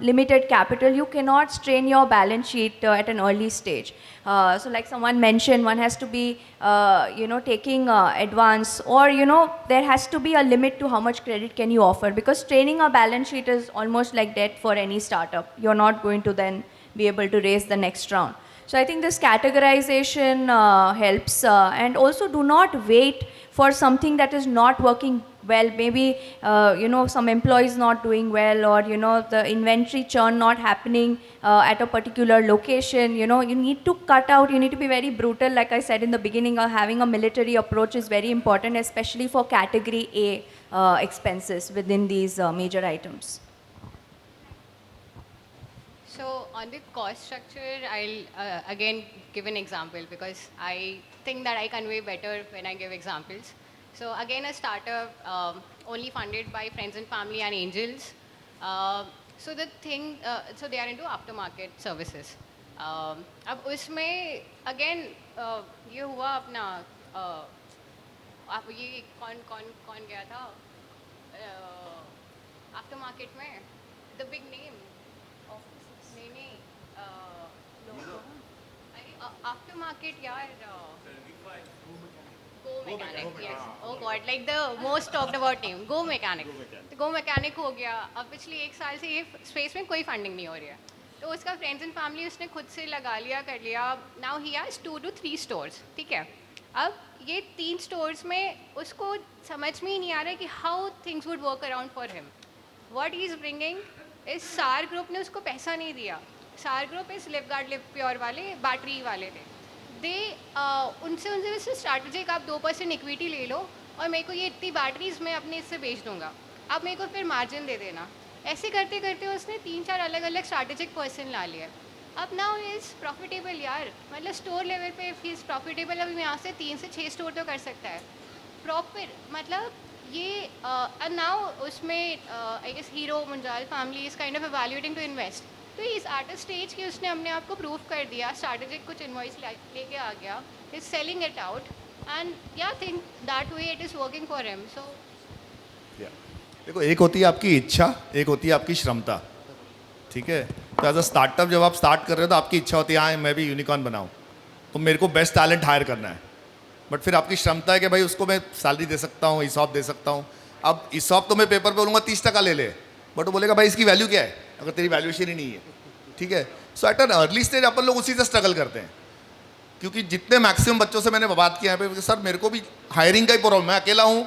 limited capital, you cannot strain your balance sheet at an early stage. So like someone mentioned, one has to be taking advance, or there has to be a limit to how much credit can you offer, because straining a balance sheet is almost like debt for any startup. You're not going to then be able to raise the next round. So I think this categorization helps, and also do not wait for something that is not working well. Maybe some employees not doing well, or the inventory churn not happening at a particular location. You need to cut out. You need to be very brutal. Like I said in the beginning, having a military approach is very important, especially for category A expenses within these major items. So on the cost structure, I'll again give an example, because I think that I convey better when I give examples. So again, a startup only funded by friends and family and angels. So the thing, so they are into aftermarket services. अब उसमें again ये हुआ अपना आप ये कौन गया था aftermarket में the big name. Aftermarket, yaar. Go mechanic, yes. Oh God, like the most talked about name. Go mechanic. तो go mechanic हो गया. अब पिछले 1 साल से ये स्पेस में कोई फंडिंग नहीं हो रही है. तो उसका फ्रेंड्स एंड फैमिली उसने खुद से लगा लिया, कर लिया. Now he has 2 to 3 stores, ठीक है. अब ये 3 स्टोर्स में उसको समझ में ही नहीं आ रहा है कि how things would work around for him. What he is bringing इस सार ग्रुप ने उसको पैसा नहीं दिया. सार ग्रुप इस लिव गार्ड लिव प्योर वाले बैटरी वाले थे. दे उनसे स्ट्रैटेजिक आप 2% इक्विटी ले लो और मेरे को ये इतनी बैटरीज मैं अपने इससे बेच दूंगा, आप मेरे को फिर मार्जिन दे देना. ऐसे करते करते उसने 3-4 अलग अलग स्ट्रैटेजिक पर्सन ला लिया. अब नाउ इज़ प्रॉफिटेबल यार, मतलब स्टोर लेवल पे ही इज़ प्रॉफिटेबल. अभी यहाँ से 3 से 6 स्टोर तो कर सकता है प्रॉपर. मतलब ये नाउ उसमें I guess Hero Munjal family is kind of evaluating to invest. तो इस एट अ स्टेज कि उसने अपने आप को प्रूव कर दिया, स्ट्रैटेजिक कुछ इनवॉइस लेके आ गया, is selling it out and या think that way it is working for him. So देखो, एक होती है आपकी इच्छा, एक होती है आपकी क्षमता. ठीक है, तो एज अ स्टार्टअप जब आप स्टार्ट कर रहे हो तो आपकी इच्छा होती है हाँ मैं भी यूनिकॉर्न बनाऊँ, तो मेरे को बेस्ट टैलेंट हायर करना है. बट फिर आपकी क्षमता है कि भाई उसको मैं सैलरी दे सकता हूँ, ईसॉप दे सकता हूँ. अब ईसॉप तो मैं पेपर पे बोलूँगा 30% ले ले, बट वो बोलेगा भाई इसकी वैल्यू क्या है अगर तेरी वैल्यूएशन ही नहीं है. ठीक है, सो एट एन अर्ली स्टेज अपन लोग उसी से स्ट्रगल करते हैं. क्योंकि जितने मैक्सिमम बच्चों से मैंने बात किया है पे, सर मेरे को भी हायरिंग का ही प्रॉब्लम, मैं अकेला हूँ,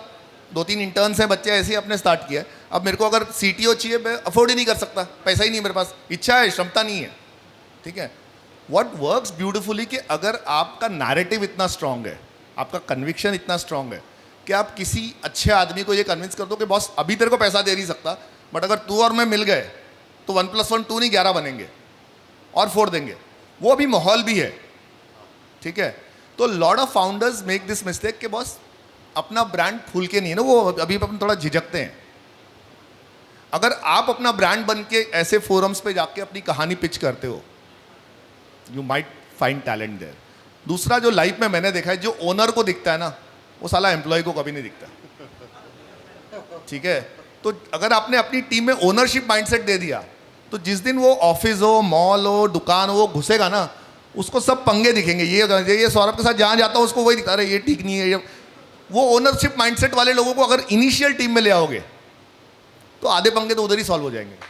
2-3 इंटर्न्स हैं, बच्चे ऐसे ही अपने स्टार्ट किया है. अब मेरे को अगर CTO चाहिए, मैं अफोर्ड ही नहीं कर सकता, पैसा ही नहीं मेरे पास, इच्छा है क्षमता नहीं है. ठीक है, व्हाट वर्क्स ब्यूटिफुली कि अगर आपका नैरेटिव इतना स्ट्रांग है, आपका कन्विक्शन इतना स्ट्रांग है कि आप किसी अच्छे आदमी को ये कन्विंस कर दो कि बॉस अभी तेरे को पैसा दे नहीं सकता, बट अगर तू और मैं मिल गए तो 1+1 2 नहीं 11 बनेंगे और फोड़ देंगे. वो अभी माहौल भी है. ठीक है, तो lot of founders make this mistake कि बॉस अपना ब्रांड फूल के नहीं है ना, वो अभी अपन थोड़ा झिझकते हैं. अगर आप अपना ब्रांड बन के ऐसे फोरम्स पे जाके अपनी कहानी पिच करते हो, you might find talent there. दूसरा जो लाइफ में मैंने देखा है, जो ओनर को दिखता है ना वो साला एम्प्लॉय को कभी नहीं दिखता. ठीक है, तो अगर आपने अपनी टीम में ओनरशिप माइंडसेट दे दिया तो जिस दिन वो ऑफिस हो, मॉल हो, दुकान हो, वो घुसेगा ना, उसको सब पंगे दिखेंगे. ये सौरभ के साथ जहाँ जाता हूँ उसको वही दिखता है, ये ठीक नहीं है. ये वो ओनरशिप माइंडसेट वाले लोगों को अगर इनिशियल टीम में ले आओगे तो आधे पंगे तो उधर ही सॉल्व हो जाएंगे.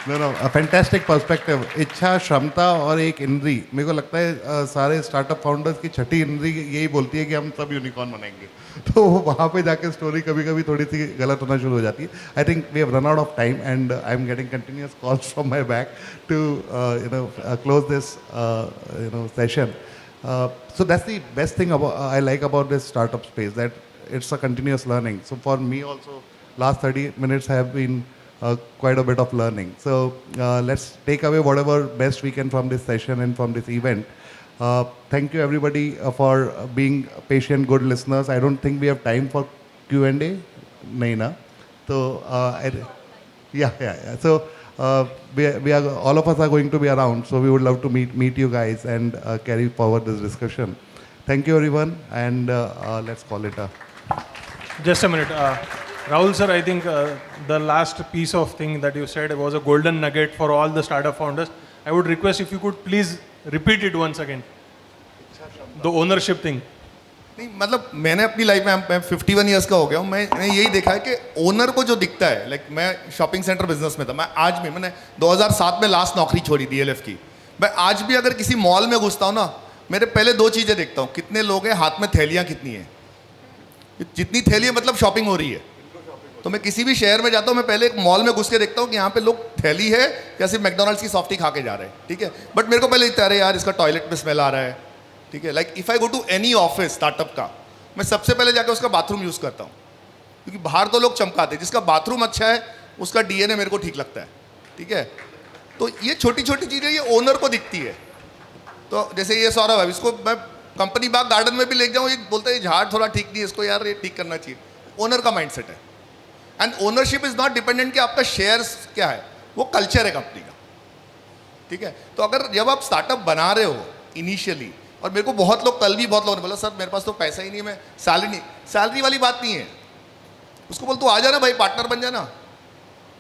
No, a fantastic perspective. इच्छा, क्षमता और एक इंद्री, मेरे को लगता है सारे स्टार्टअप फाउंडर्स की छठी इंद्री यही बोलती है कि हम सब यूनिकॉर्न बनाएंगे. तो वहाँ पे जाके स्टोरी कभी कभी थोड़ी सी गलत होना शुरू हो जाती है. I think we have run out of time and I am getting continuous calls from my back to close this session. So that's the best thing I like about this startup space, that it's a continuous learning. So for me also, last 30 minutes have been quite a bit of learning. So let's take away whatever best we can from this session and from this event. Thank you everybody for being patient, good listeners. I don't think we have time for Q&A. Nahin na? So yeah. So we are all of us are going to be around. So we would love to meet you guys and carry forward this discussion. Thank you everyone, and let's call it a. Just a minute. Rahul sir, I think the last piece of thing that you said was a golden nugget for all the startup founders. I would request if you could please repeat it once again. The ownership thing. नहीं, मतलब मैंने अपनी life में, मैं 51 years का हो गया हूँ, मैंने यही देखा है कि ओनर को जो दिखता है, लाइक मैं शॉपिंग सेंटर बिजनेस में था, मैं आज भी, मैंने 2007 में लास्ट नौकरी छोड़ी DLF की. मैं आज भी अगर किसी मॉल में घुसता हूँ ना, मेरे पहले 2 चीज़ें देखता हूँ, कितने लोग हैं, हाथ में थैलियाँ कितनी हैं. जितनी थैली है मतलब शॉपिंग हो रही है. तो मैं किसी भी शहर में जाता हूँ, मैं पहले एक मॉल में घुस के देखता हूँ कि यहाँ पे लोग थैली है या सिर्फ मैकडोनल्ड्स की सॉफ्टी खा के जा रहे हैं. ठीक है, बट मेरे को पहले दिखता है यार इसका टॉयलेट में स्मेल आ रहा है. ठीक है, like if I go to any office startup का, मैं सबसे पहले जाकर उसका बाथरूम यूज़ करता हूँ, क्योंकि बाहर तो लोग चमकाते हैं, जिसका बाथरूम अच्छा है उसका DNA मेरे को ठीक लगता है. ठीक है, तो ये छोटी छोटी चीज़ें ये ओनर को दिखती है. तो जैसे ये सौरभ है, इसको मैं कंपनी बाग गार्डन में भी ले जाऊँ, ये बोलते हैं झाड़ थोड़ा ठीक नहीं है, इसको यार ये ठीक करना चाहिए. ओनर का माइंडसेट है. And ownership is not dependent कि आपका शेयर्स क्या है, वो कल्चर है कंपनी का. ठीक है, तो अगर जब आप स्टार्टअप बना रहे हो इनिशियली, और मेरे को बहुत लोग, कल भी बहुत लोगों ने बोला सर मेरे पास तो पैसा ही नहीं है, मैं सैलरी नहीं, सैलरी वाली बात नहीं है. उसको बोल तू आ जाना भाई, पार्टनर बन जाना.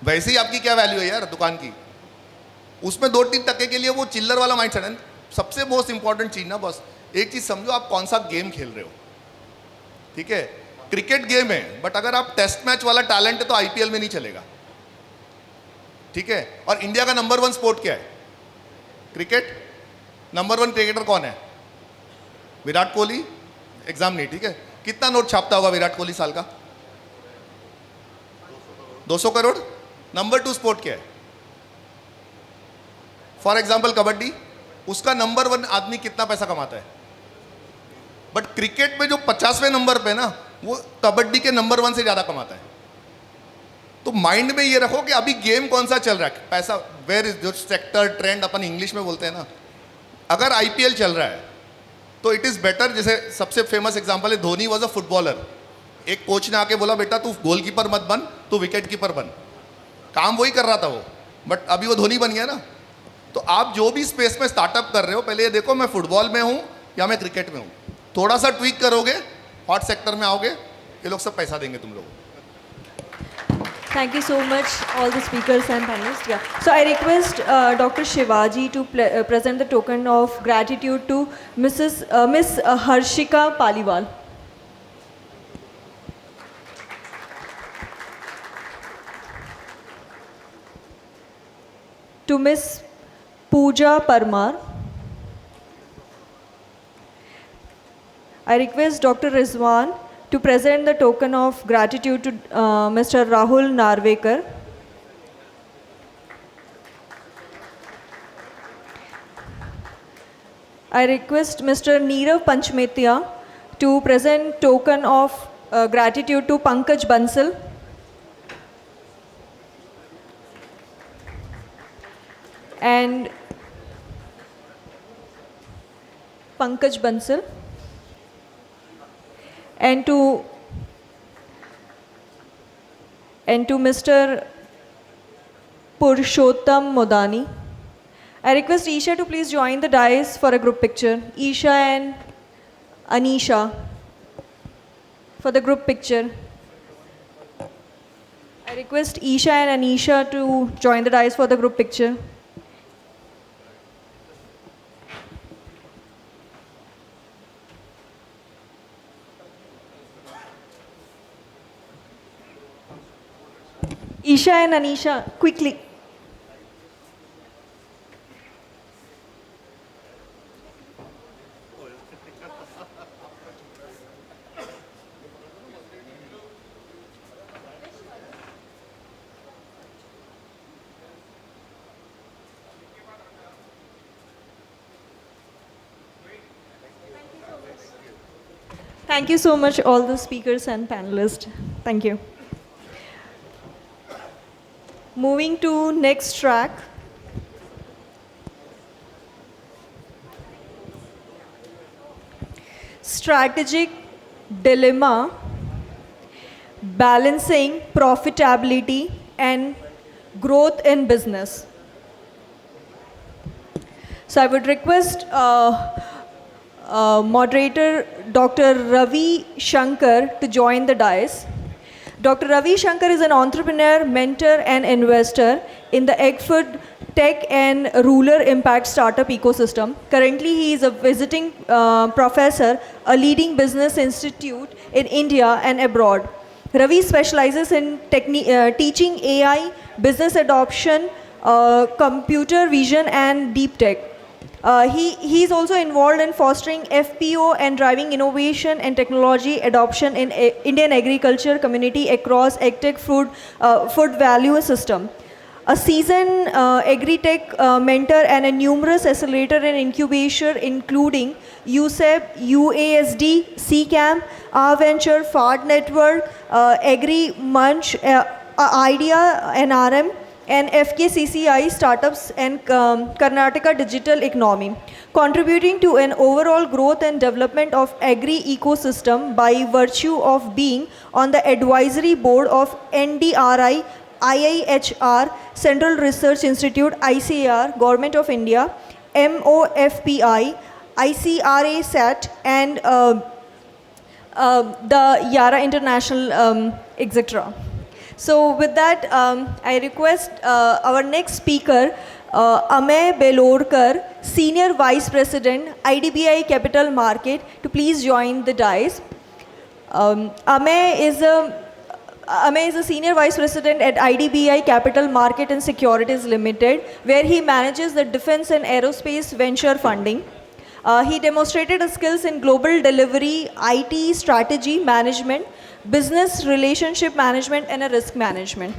वैसे ही आपकी क्या वैल्यू है यार दुकान की, उसमें 2-3% के लिए वो चिल्लर वाला माइंडसेट है. सबसे मोस्ट इंपॉर्टेंट चीज़ ना बस एक चीज़ समझो, आप कौन सा गेम खेल रहे हो. ठीक है, क्रिकेट गेम है, बट अगर आप टेस्ट मैच वाला टैलेंट है तो IPL में नहीं चलेगा. ठीक है, और इंडिया का नंबर 1 स्पोर्ट क्या है? क्रिकेट. नंबर 1 क्रिकेटर कौन है? विराट कोहली. एग्जाम नहीं. ठीक है, कितना नोट छापता होगा विराट कोहली साल का? 200 करोड़. नंबर 2 स्पोर्ट क्या है? For example kabaddi. उसका नंबर 1 आदमी कितना पैसा कमाता है? बट क्रिकेट में जो 50वें नंबर पे ना, वो कबड्डी के नंबर 1 से ज़्यादा कमाता है. तो माइंड में ये रखो कि अभी गेम कौन सा चल रहा है, पैसा वेयर इज जो सेक्टर ट्रेंड अपन इंग्लिश में बोलते हैं ना. अगर IPL चल रहा है तो इट इज़ बेटर. जैसे सबसे फेमस एग्जांपल है, धोनी वॉज अ फुटबॉलर. एक कोच ने आके बोला बेटा तू गोलकीपर मत बन, तू विकेट कीपर बन. काम वही कर रहा था वो. बट अभी वो धोनी बन गया ना। तो आप जो भी स्पेस में स्टार्टअप कर रहे हो, पहले ये देखो मैं फुटबॉल में हूँ या मैं क्रिकेट में हूँ। थोड़ा सा ट्वीक करोगे, हॉट सेक्टर में आओगे, ये लोग सब पैसा देंगे तुम लोगों को। Thank you so much, all the speakers and panelists. Yeah. So I request Dr. Shivaji to present the token of gratitude to Miss Harshika Paliwal. To Miss Pooja Parmar. I request Dr. Rizwan to present the token of gratitude to Mr. Rahul Narvekar. I request Mr. Neerav Panchmetya to present token of gratitude to Pankaj Bansal. And Pankaj Bansal. And to Mr. Purushottam Modani. I request Isha to please join the dais for a group picture. Isha and Anisha for the group picture. I request Isha and Anisha to join the dais for the group picture. Isha and Anisha, quickly. Thank you so much, all the speakers and panelists. Thank you. Moving to next track. Strategic dilemma, balancing profitability and growth in business. So I would request moderator Dr. Ravi Shankar to join the dais. Dr. Ravi Shankar is an entrepreneur, mentor, and investor in the agri-food, tech, and rural impact startup ecosystem. Currently, he is a visiting professor, a leading business institute in India and abroad. Ravi specializes in teaching AI, business adoption, computer vision, and deep tech. He is also involved in fostering FPO and driving innovation and technology adoption in Indian agriculture community across agtech food value system. A seasoned agri-tech mentor and a numerous accelerator and incubator including USEP, UASD, CCAM, R-Venture, FARD Network, Agri Munch, IDEA, NRM, and FKCCI startups and Karnataka digital economy, contributing to an overall growth and development of agri ecosystem by virtue of being on the advisory board of NDRI, IIHR, Central Research Institute, ICAR, Government of India, MOFPI, ICRA SAT, and the Yara International, etc. So with that, I request our next speaker, Amey Belorkar, Senior Vice President, IDBI Capital Market, to please join the dais. Amey is a Senior Vice President at IDBI Capital Market and Securities Limited, where he manages the defense and aerospace venture funding. He demonstrated his skills in global delivery, IT, strategy, management, business relationship management, and a risk management.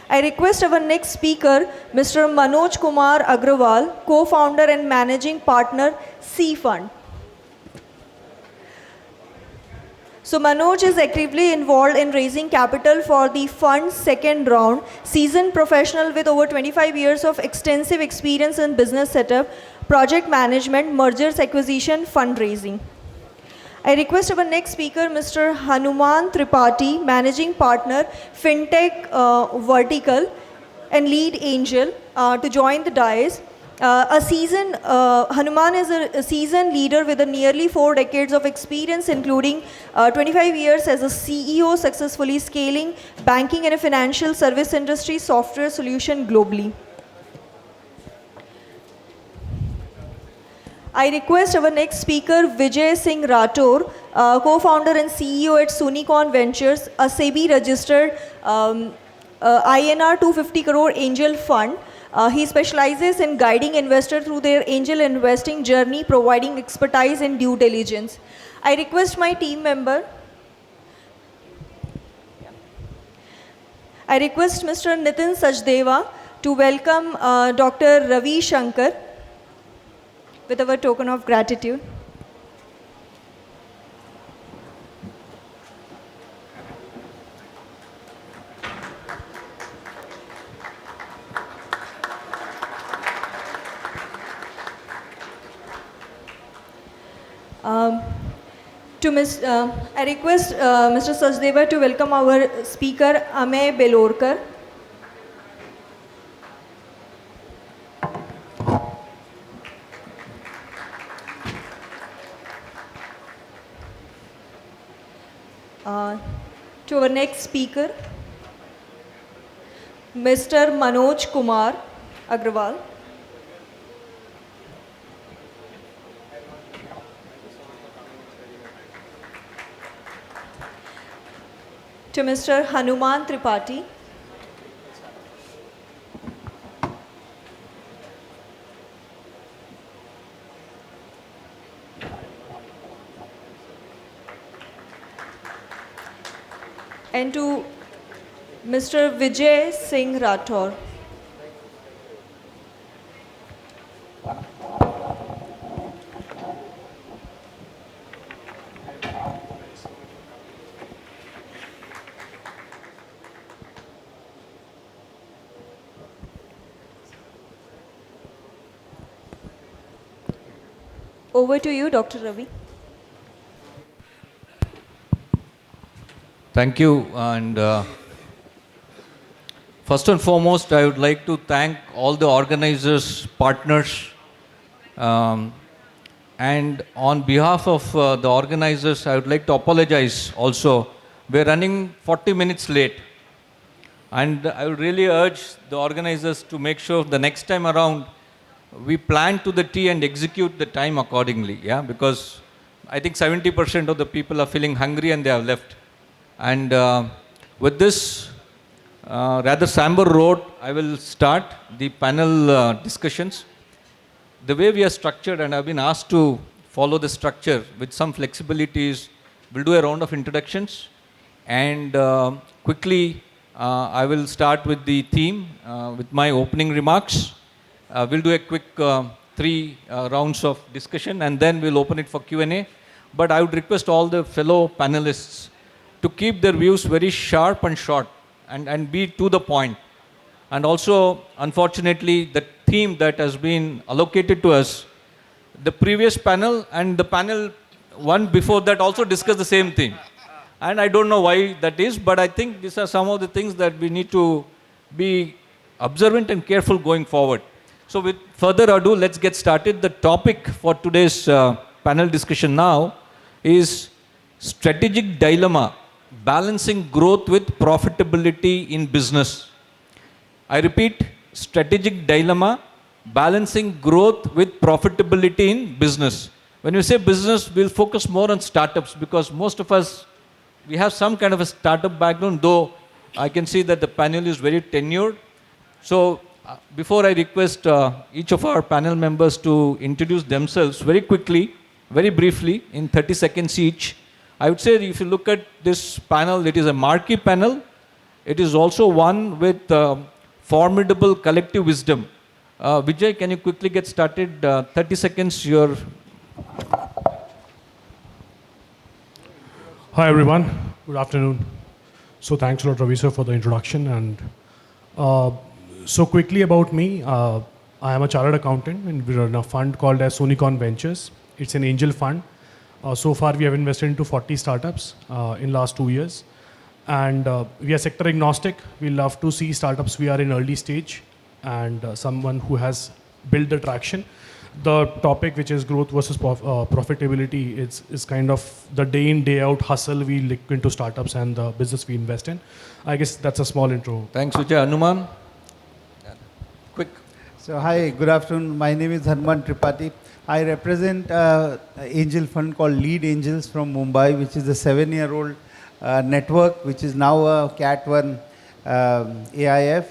I request our next speaker, Mr. Manoj Kumar Agrawal, co-founder and managing partner, C Fund. So Manoj is actively involved in raising capital for the fund's second round, seasoned professional with over 25 years of extensive experience in business setup, project management, mergers, acquisition, fundraising. I request our next speaker, Mr. Hanuman Tripathi, Managing Partner, FinTech Vertical, and lead angel to join the dais. Hanuman is a seasoned leader with nearly 4 decades of experience, including 25 years as a CEO, successfully scaling banking and a financial service industry software solution globally. I request our next speaker, Vijay Singh Rathore, co-founder and CEO at Sunicon Ventures, a SEBI-registered INR 250 crore angel fund. He specializes in guiding investors through their angel investing journey, providing expertise in due diligence. I request my team member. I request Mr. Nitin Sachdeva to welcome Dr. Ravi Shankar with our token of gratitude. I request Mr. Sachdeva to welcome our speaker, Amey Belorkar. To our next speaker, Mr. Manoj Kumar Agrawal. To Mr. Hanuman Tripathi. And to Mr. Vijay Singh Rathore. Over to you, Dr. Ravi. Thank you. And first and foremost, I would like to thank all the organizers, partners, and on behalf of the organizers, I would like to apologize also. We're running 40 minutes late. And I would really urge the organizers to make sure the next time around, we plan to the T and execute the time accordingly, yeah, because I think 70% of the people are feeling hungry and they have left. And with this rather somber road, I will start the panel discussions. The way we are structured, and I've been asked to follow the structure with some flexibilities, we'll do a round of introductions, and quickly I will start with the theme, with my opening remarks. We'll do a quick 3 rounds of discussion and then we'll open it for Q&A. But I would request all the fellow panelists to keep their views very sharp and short and be to the point. And also, unfortunately, the theme that has been allocated to us, the previous panel and the panel one before that also discussed the same thing. And I don't know why that is, but I think these are some of the things that we need to be observant and careful going forward. So with further ado, let's get started. The topic for today's panel discussion now is strategic dilemma, balancing growth with profitability in business. I repeat, strategic dilemma, balancing growth with profitability in business. When we say business, we'll focus more on startups because most of us, we have some kind of a startup background, though I can see that the panel is very tenured. So before I request each of our panel members to introduce themselves very quickly, very briefly, in 30 seconds each, I would say if you look at this panel, it is a marquee panel. It is also one with formidable collective wisdom. Vijay, can you quickly get started? 30 seconds, your... Hi everyone, good afternoon. So thanks a lot Ravi sir for the introduction, and so quickly about me, I am a chartered accountant and we run a fund called as Sunicon Ventures. It's an angel fund. So far we have invested into 40 startups in last 2 years. And we are sector agnostic. We love to see startups we are in early stage and someone who has built the traction. The topic, which is growth versus profitability, is kind of the day in, day out hustle we look into startups and the business we invest in. I guess that's a small intro. Thanks, Vijay. Anuman? Quick. So hi, good afternoon. My name is Hanuman Tripathi. I represent angel fund called Lead Angels from Mumbai, which is a 7-year-old network, which is now a Cat1 AIF.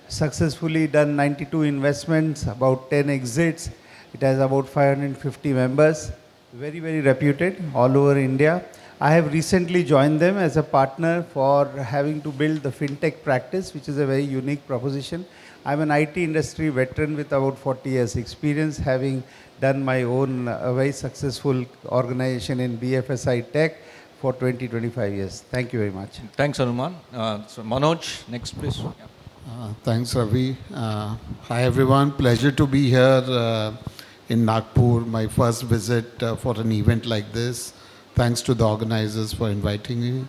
Successfully done 92 investments, about 10 exits. It has about 550 members. Very, very reputed all over India. I have recently joined them as a partner for having to build the fintech practice, which is a very unique proposition. I'm an IT industry veteran with about 40 years experience, having done my own very successful organization in BFSI tech for 20-25 years. Thank you very much. Thanks, Anuman. So Manoj, next please. Thanks, Ravi. Hi, everyone. Pleasure to be here in Nagpur, my first visit for an event like this. Thanks to the organizers for inviting me.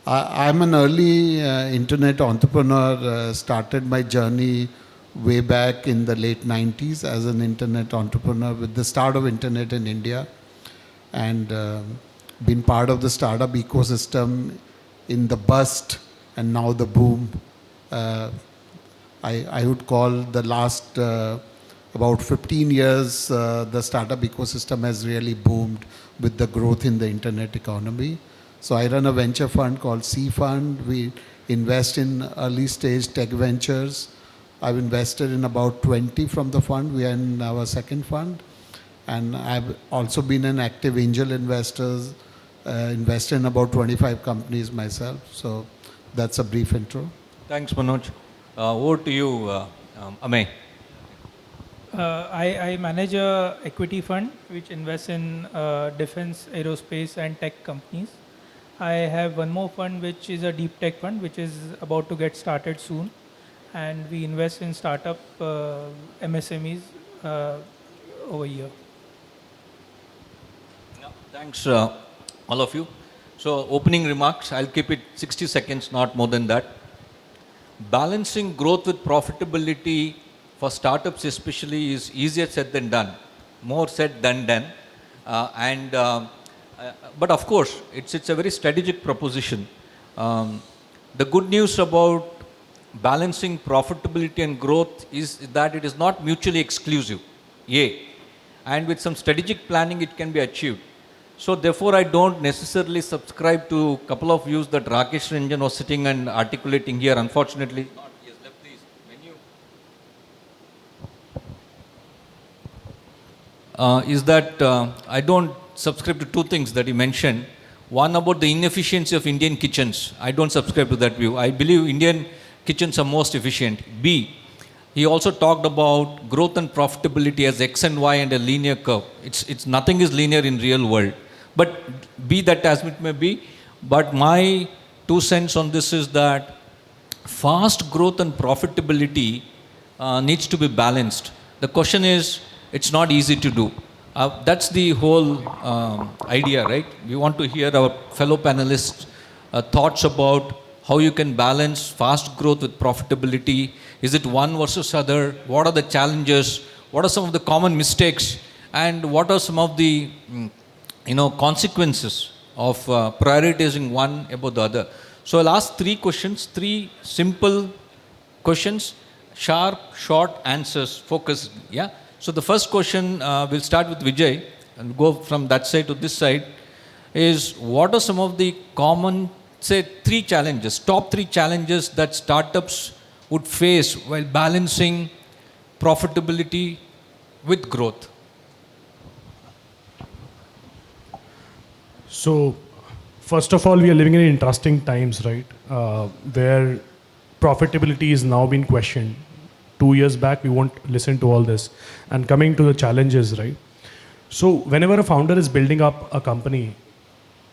I'm an early internet entrepreneur, started my journey way back in the late 90s as an internet entrepreneur with the start of internet in India, and been part of the startup ecosystem in the bust and now the boom. I would call the last about 15 years, the startup ecosystem has really boomed with the growth in the internet economy. So I run a venture fund called C Fund. We invest in early stage tech ventures. I've invested in about 20 from the fund. We are in our second fund. And I've also been an active angel investor, invested in about 25 companies myself. So that's a brief intro. Thanks, Manoj. Over to you, Amey. I manage a equity fund which invests in defense, aerospace and tech companies. I have one more fund which is a deep tech fund which is about to get started soon, and we invest in startup MSMEs over here. Thanks, all of you. So opening remarks, I'll keep it 60 seconds, not more than that. Balancing growth with profitability for startups especially is easier said than done, more said than done. But of course, it's a very strategic proposition. The good news about balancing profitability and growth is that it is not mutually exclusive. And with some strategic planning, it can be achieved. So therefore, I don't necessarily subscribe to a couple of views that Rakesh Ranjan was sitting and articulating here. Unfortunately, he has left this menu. Is that I don't subscribe to two things that he mentioned. One, about the inefficiency of Indian kitchens. I don't subscribe to that view. I believe Indian kitchens are most efficient. B, he also talked about growth and profitability as X and Y and a linear curve. It's nothing is linear in real world. But be that as it may be, but my 2 cents on this is that fast growth and profitability needs to be balanced. The question is, it's not easy to do. That's the whole idea, right? We want to hear our fellow panelists' thoughts about how you can balance fast growth with profitability. Is it one versus other? What are the challenges? What are some of the common mistakes? And what are some of the consequences of prioritizing one above the other? So I'll ask 3 questions, 3 simple questions, sharp, short answers, focused. Yeah. So the first question, we'll start with Vijay and go from that side to this side, is what are some of the common, say, 3 challenges, top 3 challenges that startups would face while balancing profitability with growth? So, first of all, we are living in interesting times, right? Where profitability is now being questioned. 2 years back, we won't listen to all this. And coming to the challenges, right? So, whenever a founder is building up a company,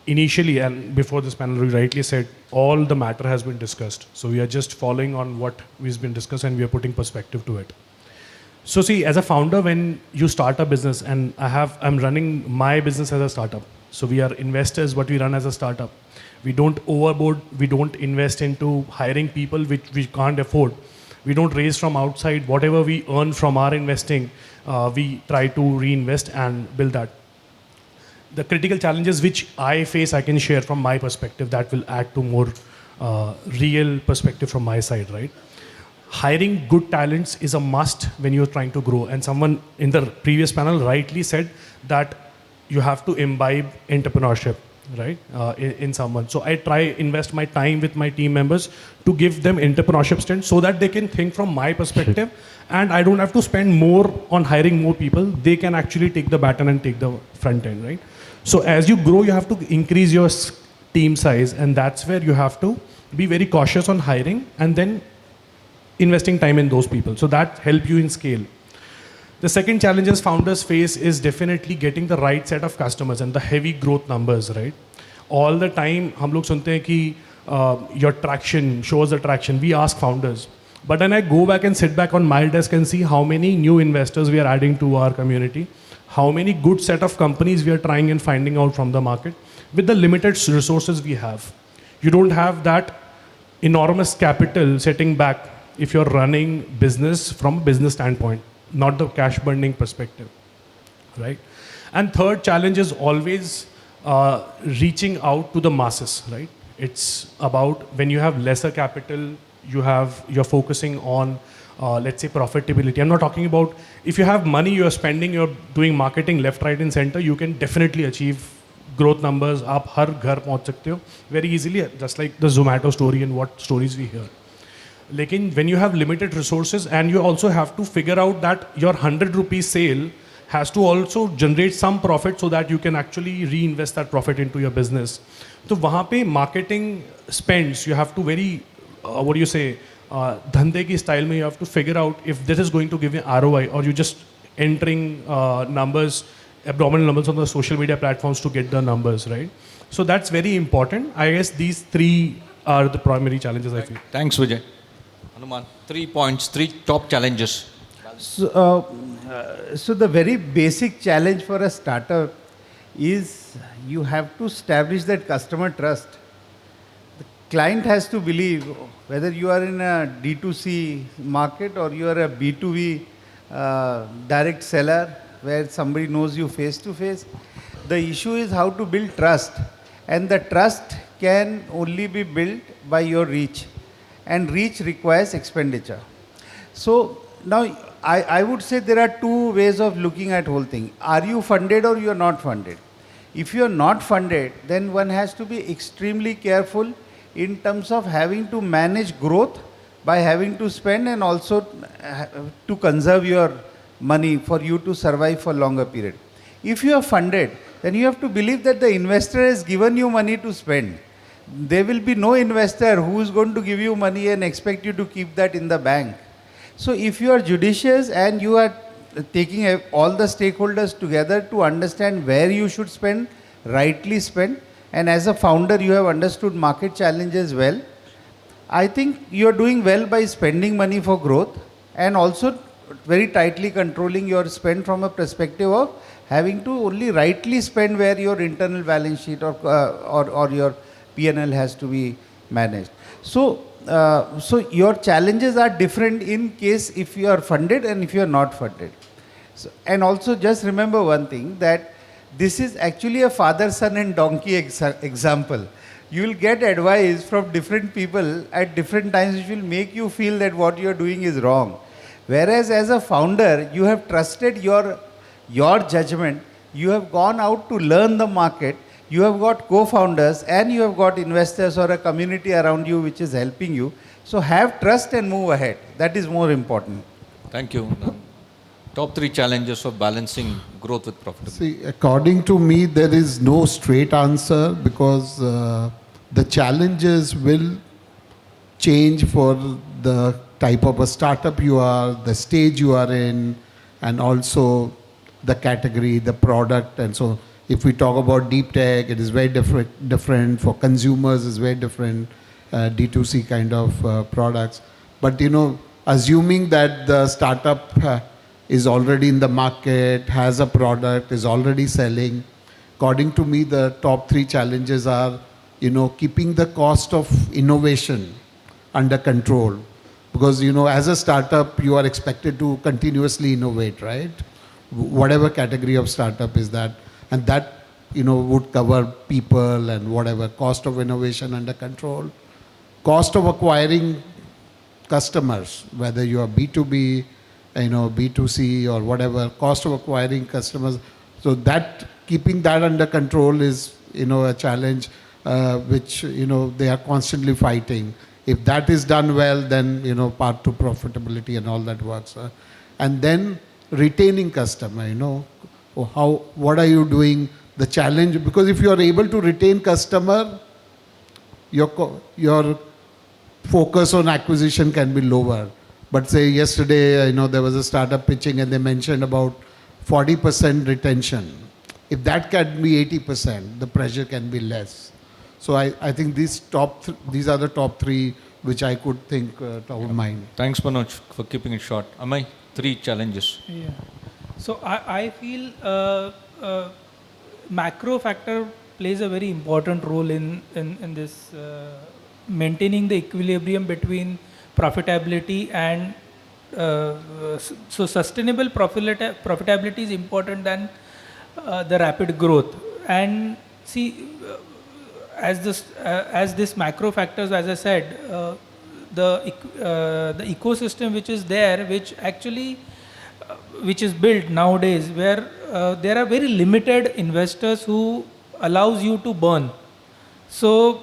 initially, and before this panel, we rightly said, all the matter has been discussed. So, we are just following on what has been discussed and we are putting perspective to it. So, see, as a founder, when you start a business, and I'm running my business as a startup. So we are investors, but we run as a startup. We don't overboard, we don't invest into hiring people which we can't afford. We don't raise from outside. Whatever we earn from our investing, we try to reinvest and build that. The critical challenges which I face, I can share from my perspective that will add to more real perspective from my side, right? Hiring good talents is a must when you're trying to grow. And someone in the previous panel rightly said that you have to imbibe entrepreneurship, right, in someone. So I try invest my time with my team members to give them entrepreneurship stint so that they can think from my perspective, and I don't have to spend more on hiring more people. They can actually take the baton and take the front end, right? So as you grow, you have to increase your team size, and that's where you have to be very cautious on hiring and then investing time in those people. So that help you in scale. The second challenges founders face is definitely getting the right set of customers and the heavy growth numbers, right? All the time, हम लोग सुनते हैं कि your traction shows the traction. We ask founders. But when I go back and sit back on my desk and see how many new investors we are adding to our community, how many good set of companies we are trying and finding out from the market, with the limited resources we have. You don't have that enormous capital sitting back if you're running business from a business standpoint, not the cash burning perspective, right? And third challenge is always reaching out to the masses, right? It's about when you have lesser capital, you're focusing on, let's say, profitability. I'm not talking about if you have money you're spending, you're doing marketing left, right, and center, you can definitely achieve growth numbers. आप हर घर पहुंच सकते हो very easily, just like the Zomato story and what stories we hear. Lekin when you have limited resources and you also have to figure out that your 100 rupees sale has to also generate some profit so that you can actually reinvest that profit into your business. So वहाँ पे marketing spends, you have to very, what do you say, धंधे की style में you have to figure out if this is going to give you ROI or you just entering numbers, abdominal numbers on the social media platforms to get the numbers, right? So that's very important. I guess these three are the primary challenges I feel. Thanks, Vijay. Hanuman, 3 points, 3 top challenges. So the very basic challenge for a startup is you have to establish that customer trust. The client has to believe, whether you are in a D2C market or you are a B2B direct seller where somebody knows you face to face. The issue is how to build trust, and the trust can only be built by your reach, and reach requires expenditure. So now I would say there are two ways of looking at whole thing. Are you funded or you are not funded? If you are not funded, then one has to be extremely careful in terms of having to manage growth by having to spend and also to conserve your money for you to survive for longer period. If you are funded, then you have to believe that the investor has given you money to spend. There will be no investor who is going to give you money and expect you to keep that in the bank. So if you are judicious and you are taking all the stakeholders together to understand where you should spend, rightly spend, and as a founder you have understood market challenges well, I think you are doing well by spending money for growth and also very tightly controlling your spend from a perspective of having to only rightly spend where your internal balance sheet or your P&L has to be managed. So your challenges are different in case if you are funded and if you are not funded. So, and also just remember one thing, that this is actually a father, son and donkey example. You will get advice from different people at different times which will make you feel that what you are doing is wrong. Whereas as a founder, you have trusted your judgment, you have gone out to learn the market, you have got co-founders and you have got investors or a community around you which is helping you. So have trust and move ahead. That is more important. Thank you. Top 3 challenges of balancing growth with profitability. See, according to me, there is no straight answer because the challenges will change for the type of a startup you are, the stage you are in, and also the category, the product, and so if we talk about deep tech, it is very different. For consumers, it's very different, D2C kind of products. But assuming that the startup is already in the market, has a product, is already selling, according to me, the top 3 challenges are, keeping the cost of innovation under control. Because, as a startup, you are expected to continuously innovate, right? Whatever category of startup is that. And that, would cover people and whatever. Cost of innovation under control. Cost of acquiring customers, whether you are B2B, B2C or whatever, cost of acquiring customers. So that, keeping that under control is, a challenge which, they are constantly fighting. If that is done well, then, path to profitability and all that works. And then retaining customer, what are you doing? The challenge, because if you are able to retain customer, your focus on acquisition can be lower. But say yesterday, there was a startup pitching and they mentioned about 40% retention. If that can be 80%, the pressure can be less. So I think these are the top 3 which I could think top of mind. Thanks, Manoj, for keeping it short. Amay, 3 challenges. Yeah. So I feel macro factor plays a very important role in this maintaining the equilibrium between profitability and so sustainable profitability is important than the rapid growth. And see, as this macro factors, as I said, the ecosystem which is there, which is built nowadays, where there are very limited investors who allows you to burn. So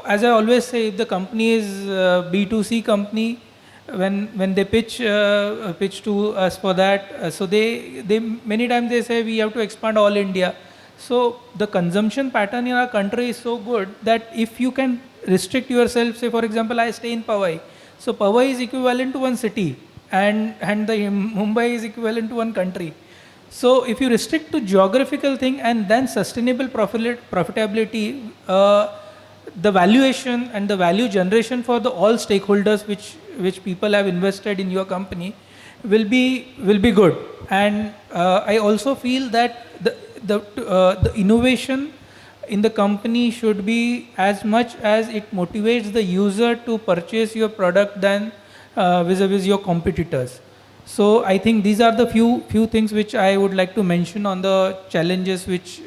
as I always say, if the company is B2C company, when they pitch to us for that, so they many times they say we have to expand all India. So the consumption pattern in our country is so good that if you can restrict yourself, say for example, I stay in Powai. So Powai is equivalent to one city, and the Mumbai is equivalent to one country. So if you restrict to geographical thing and then sustainable profitability, the valuation and the value generation for all stakeholders which people have invested in your company will be good. And I also feel that the innovation in the company should be as much as it motivates the user to purchase your product than vis-a-vis your competitors. So I think these are the few things which I would like to mention on the challenges which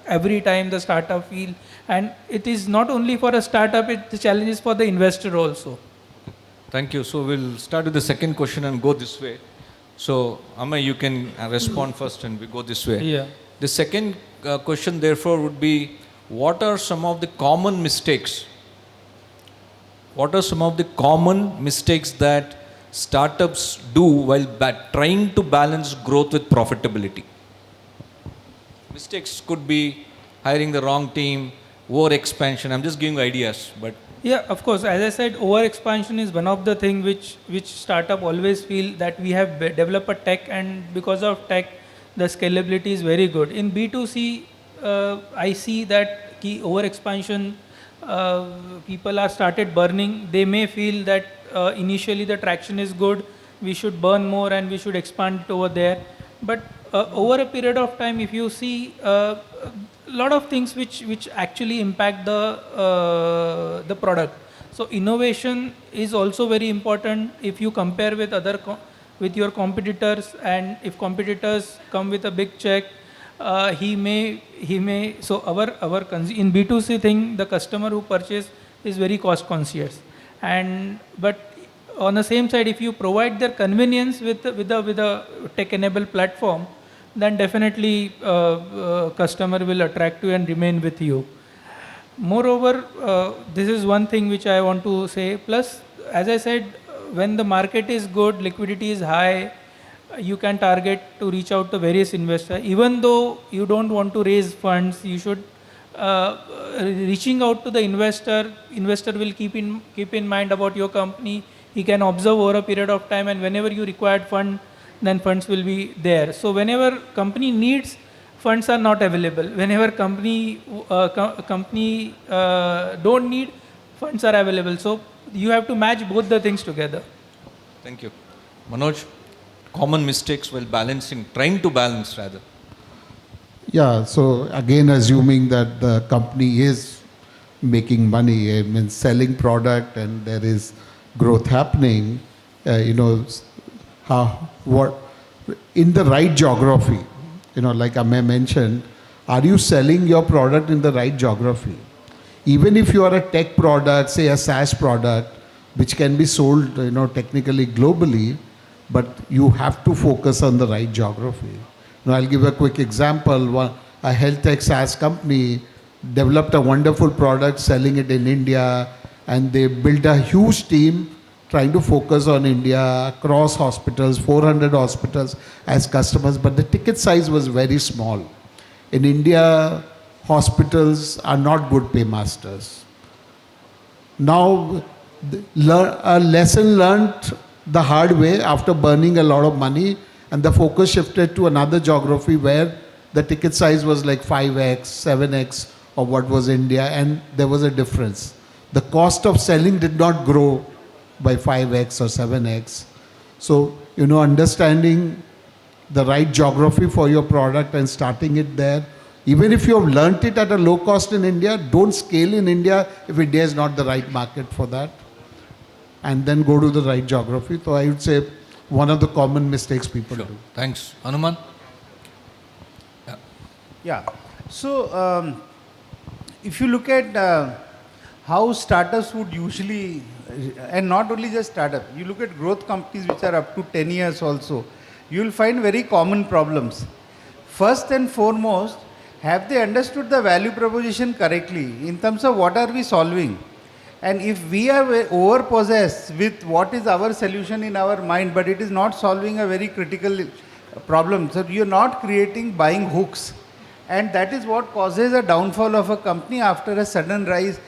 every time the startup feel, and it is not only for a startup, the challenge is for the investor also. Thank you. So we'll start with the second question and go this way. So Amay, you can respond first and we go this way. Yeah. The second question therefore would be, what are some of the common mistakes? What are some of the common mistakes that startups do while trying to balance growth with profitability? Mistakes could be hiring the wrong team, over expansion. I'm just giving ideas, but yeah, of course. As I said, over expansion is one of the things which startup always feel that we have developed a tech, and because of tech, the scalability is very good. In B2C, I see that over expansion, people are started burning. They may feel that initially the traction is good, we should burn more and we should expand it over there. But over a period of time, if you see a lot of things which actually impact the product. So innovation is also very important. If you compare with with your competitors, and if competitors come with a big check, he may. So in B2C thing, the customer who purchase is very cost conscious, but on the same side, if you provide their convenience with a tech-enabled platform, then definitely customer will attract you and remain with you. Moreover, this is one thing which I want to say. Plus, as I said, when the market is good, liquidity is high, you can target to reach out to various investors. Even though you don't want to raise funds, you should reaching out to the investor. Investor will keep in mind about your company. He can observe over a period of time, and whenever you required fund, then funds will be there. So whenever company needs, funds are not available. Whenever company don't need, funds are available. So you have to match both the things together. Thank you. Manoj, common mistakes while trying to balance rather. Yeah, so again, assuming that the company is making money, I mean, selling product and there is growth happening, what, in the right geography, like Amay mentioned, are you selling your product in the right geography? Even if you are a tech product, say a SaaS product, which can be sold, technically globally, but you have to focus on the right geography. Now, I'll give a quick example. A health tech SaaS company developed a wonderful product, selling it in India, and they built a huge team trying to focus on India, across hospitals, 400 hospitals as customers, but the ticket size was very small. In India, hospitals are not good paymasters. Now, a lesson learned the hard way after burning a lot of money, and the focus shifted to another geography where the ticket size was like 5x, 7x of what was India, and there was a difference. The cost of selling did not grow by 5x or 7x. So, understanding the right geography for your product and starting it there. Even if you have learnt it at a low cost in India, don't scale in India if India is not the right market for that. And then go to the right geography. So I would say one of the common mistakes people do. Thanks. Hanuman? Yeah. So if you look at how startups would usually, and not only just startup, you look at growth companies which are up to 10 years also, you will find very common problems. First and foremost, have they understood the value proposition correctly in terms of what are we solving? And if we are overpossessed with what is our solution in our mind, but it is not solving a very critical problem, so you are not creating buying hooks. And that is what causes a downfall of a company after a sudden rise,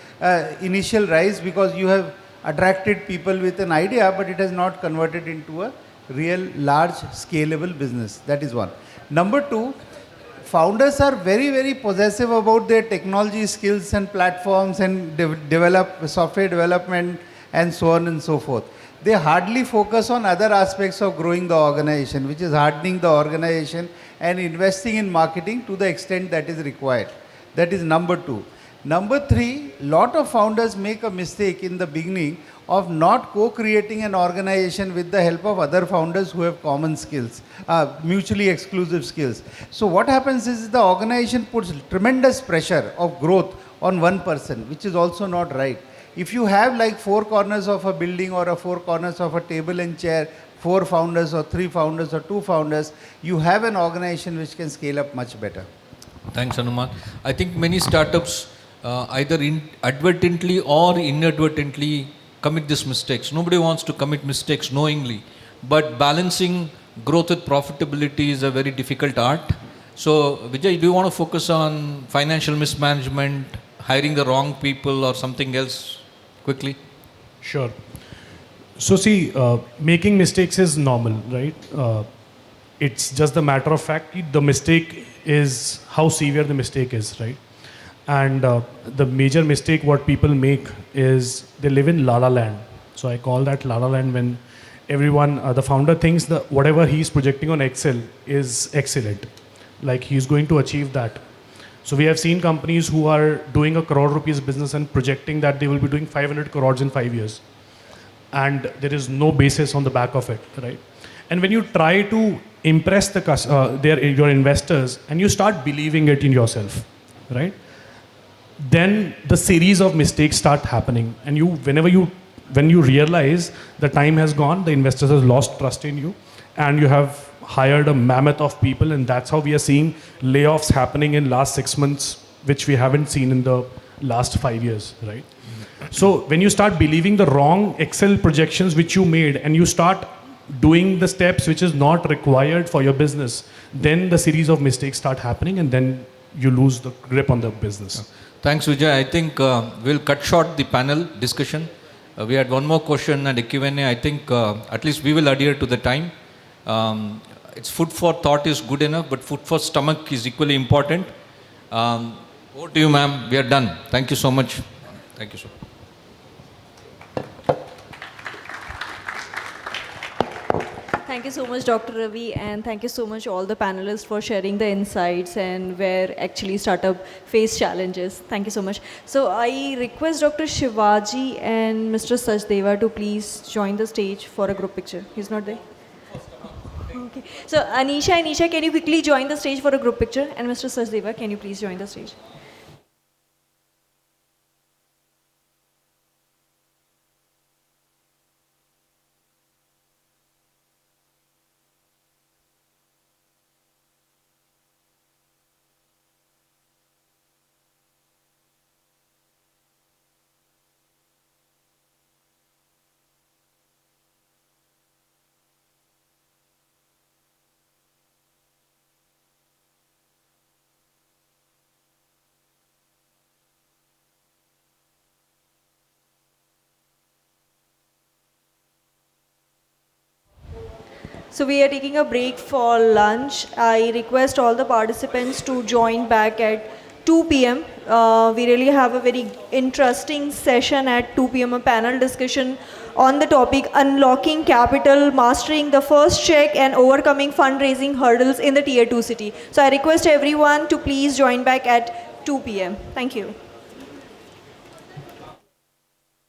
initial rise, because you have attracted people with an idea, but it has not converted into a real large scalable business. That is one. Number two, founders are very, very possessive about their technology skills and platforms and develop software development and so on and so forth. They hardly focus on other aspects of growing the organization, which is hardening the organization and investing in marketing to the extent that is required. That is number two. Number three, lot of founders make a mistake in the beginning of not co-creating an organization with the help of other founders who have common skills, mutually exclusive skills. So what happens is the organization puts tremendous pressure of growth on one person, which is also not right. If you have like 4 corners of a building or 4 corners of a table and chair, 4 founders or 3 founders or 2 founders, you have an organization which can scale up much better. Thanks, Hanuman. I think many startups either advertently or inadvertently commit these mistakes. Nobody wants to commit mistakes knowingly, but balancing growth with profitability is a very difficult art. So, Vijay, do you want to focus on financial mismanagement, hiring the wrong people or something else quickly? Sure. So see, making mistakes is normal, right? It's just the matter of fact, the mistake is how severe the mistake is, right? And the major mistake what people make is they live in la la land. So I call that la la land when everyone, the founder thinks that whatever he's projecting on Excel is excellent. Like he's going to achieve that. So we have seen companies who are doing ₹1 crore business and projecting that they will be doing 500 crores in 5 years. And there is no basis on the back of it, right? And when you try to impress your investors and you start believing it in yourself, right? Then the series of mistakes start happening, and when you realize the time has gone, the investors have lost trust in you, and you have hired a mammoth of people, and that's how we are seeing layoffs happening in last 6 months, which we haven't seen in the last 5 years, right? So when you start believing the wrong Excel projections which you made, and you start doing the steps which is not required for your business, then the series of mistakes start happening, and then you lose the grip on the business. Thanks, Vijay. I think we'll cut short the panel discussion. We had one more question and a Q&A. I think at least we will adhere to the time. It's food for thought is good enough, but food for stomach is equally important. Over to you, ma'am. We are done. Thank you so much. Thank you so much. Thank you so much, Dr. Ravi, and thank you so much all the panelists for sharing the insights and where actually startup face challenges. Thank you so much. So I request Dr. Shivaji and Mr. Sachdeva to please join the stage for a group picture. He's not there? Okay. So Anisha, can you quickly join the stage for a group picture? And Mr. Sachdeva, can you please join the stage? So we are taking a break for lunch. I request all the participants to join back at 2 p.m. We really have a very interesting session at 2 p.m. a panel discussion on the topic unlocking capital, mastering the first check and overcoming fundraising hurdles in the tier 2 city. So I request everyone to please join back at 2 p.m. Thank you.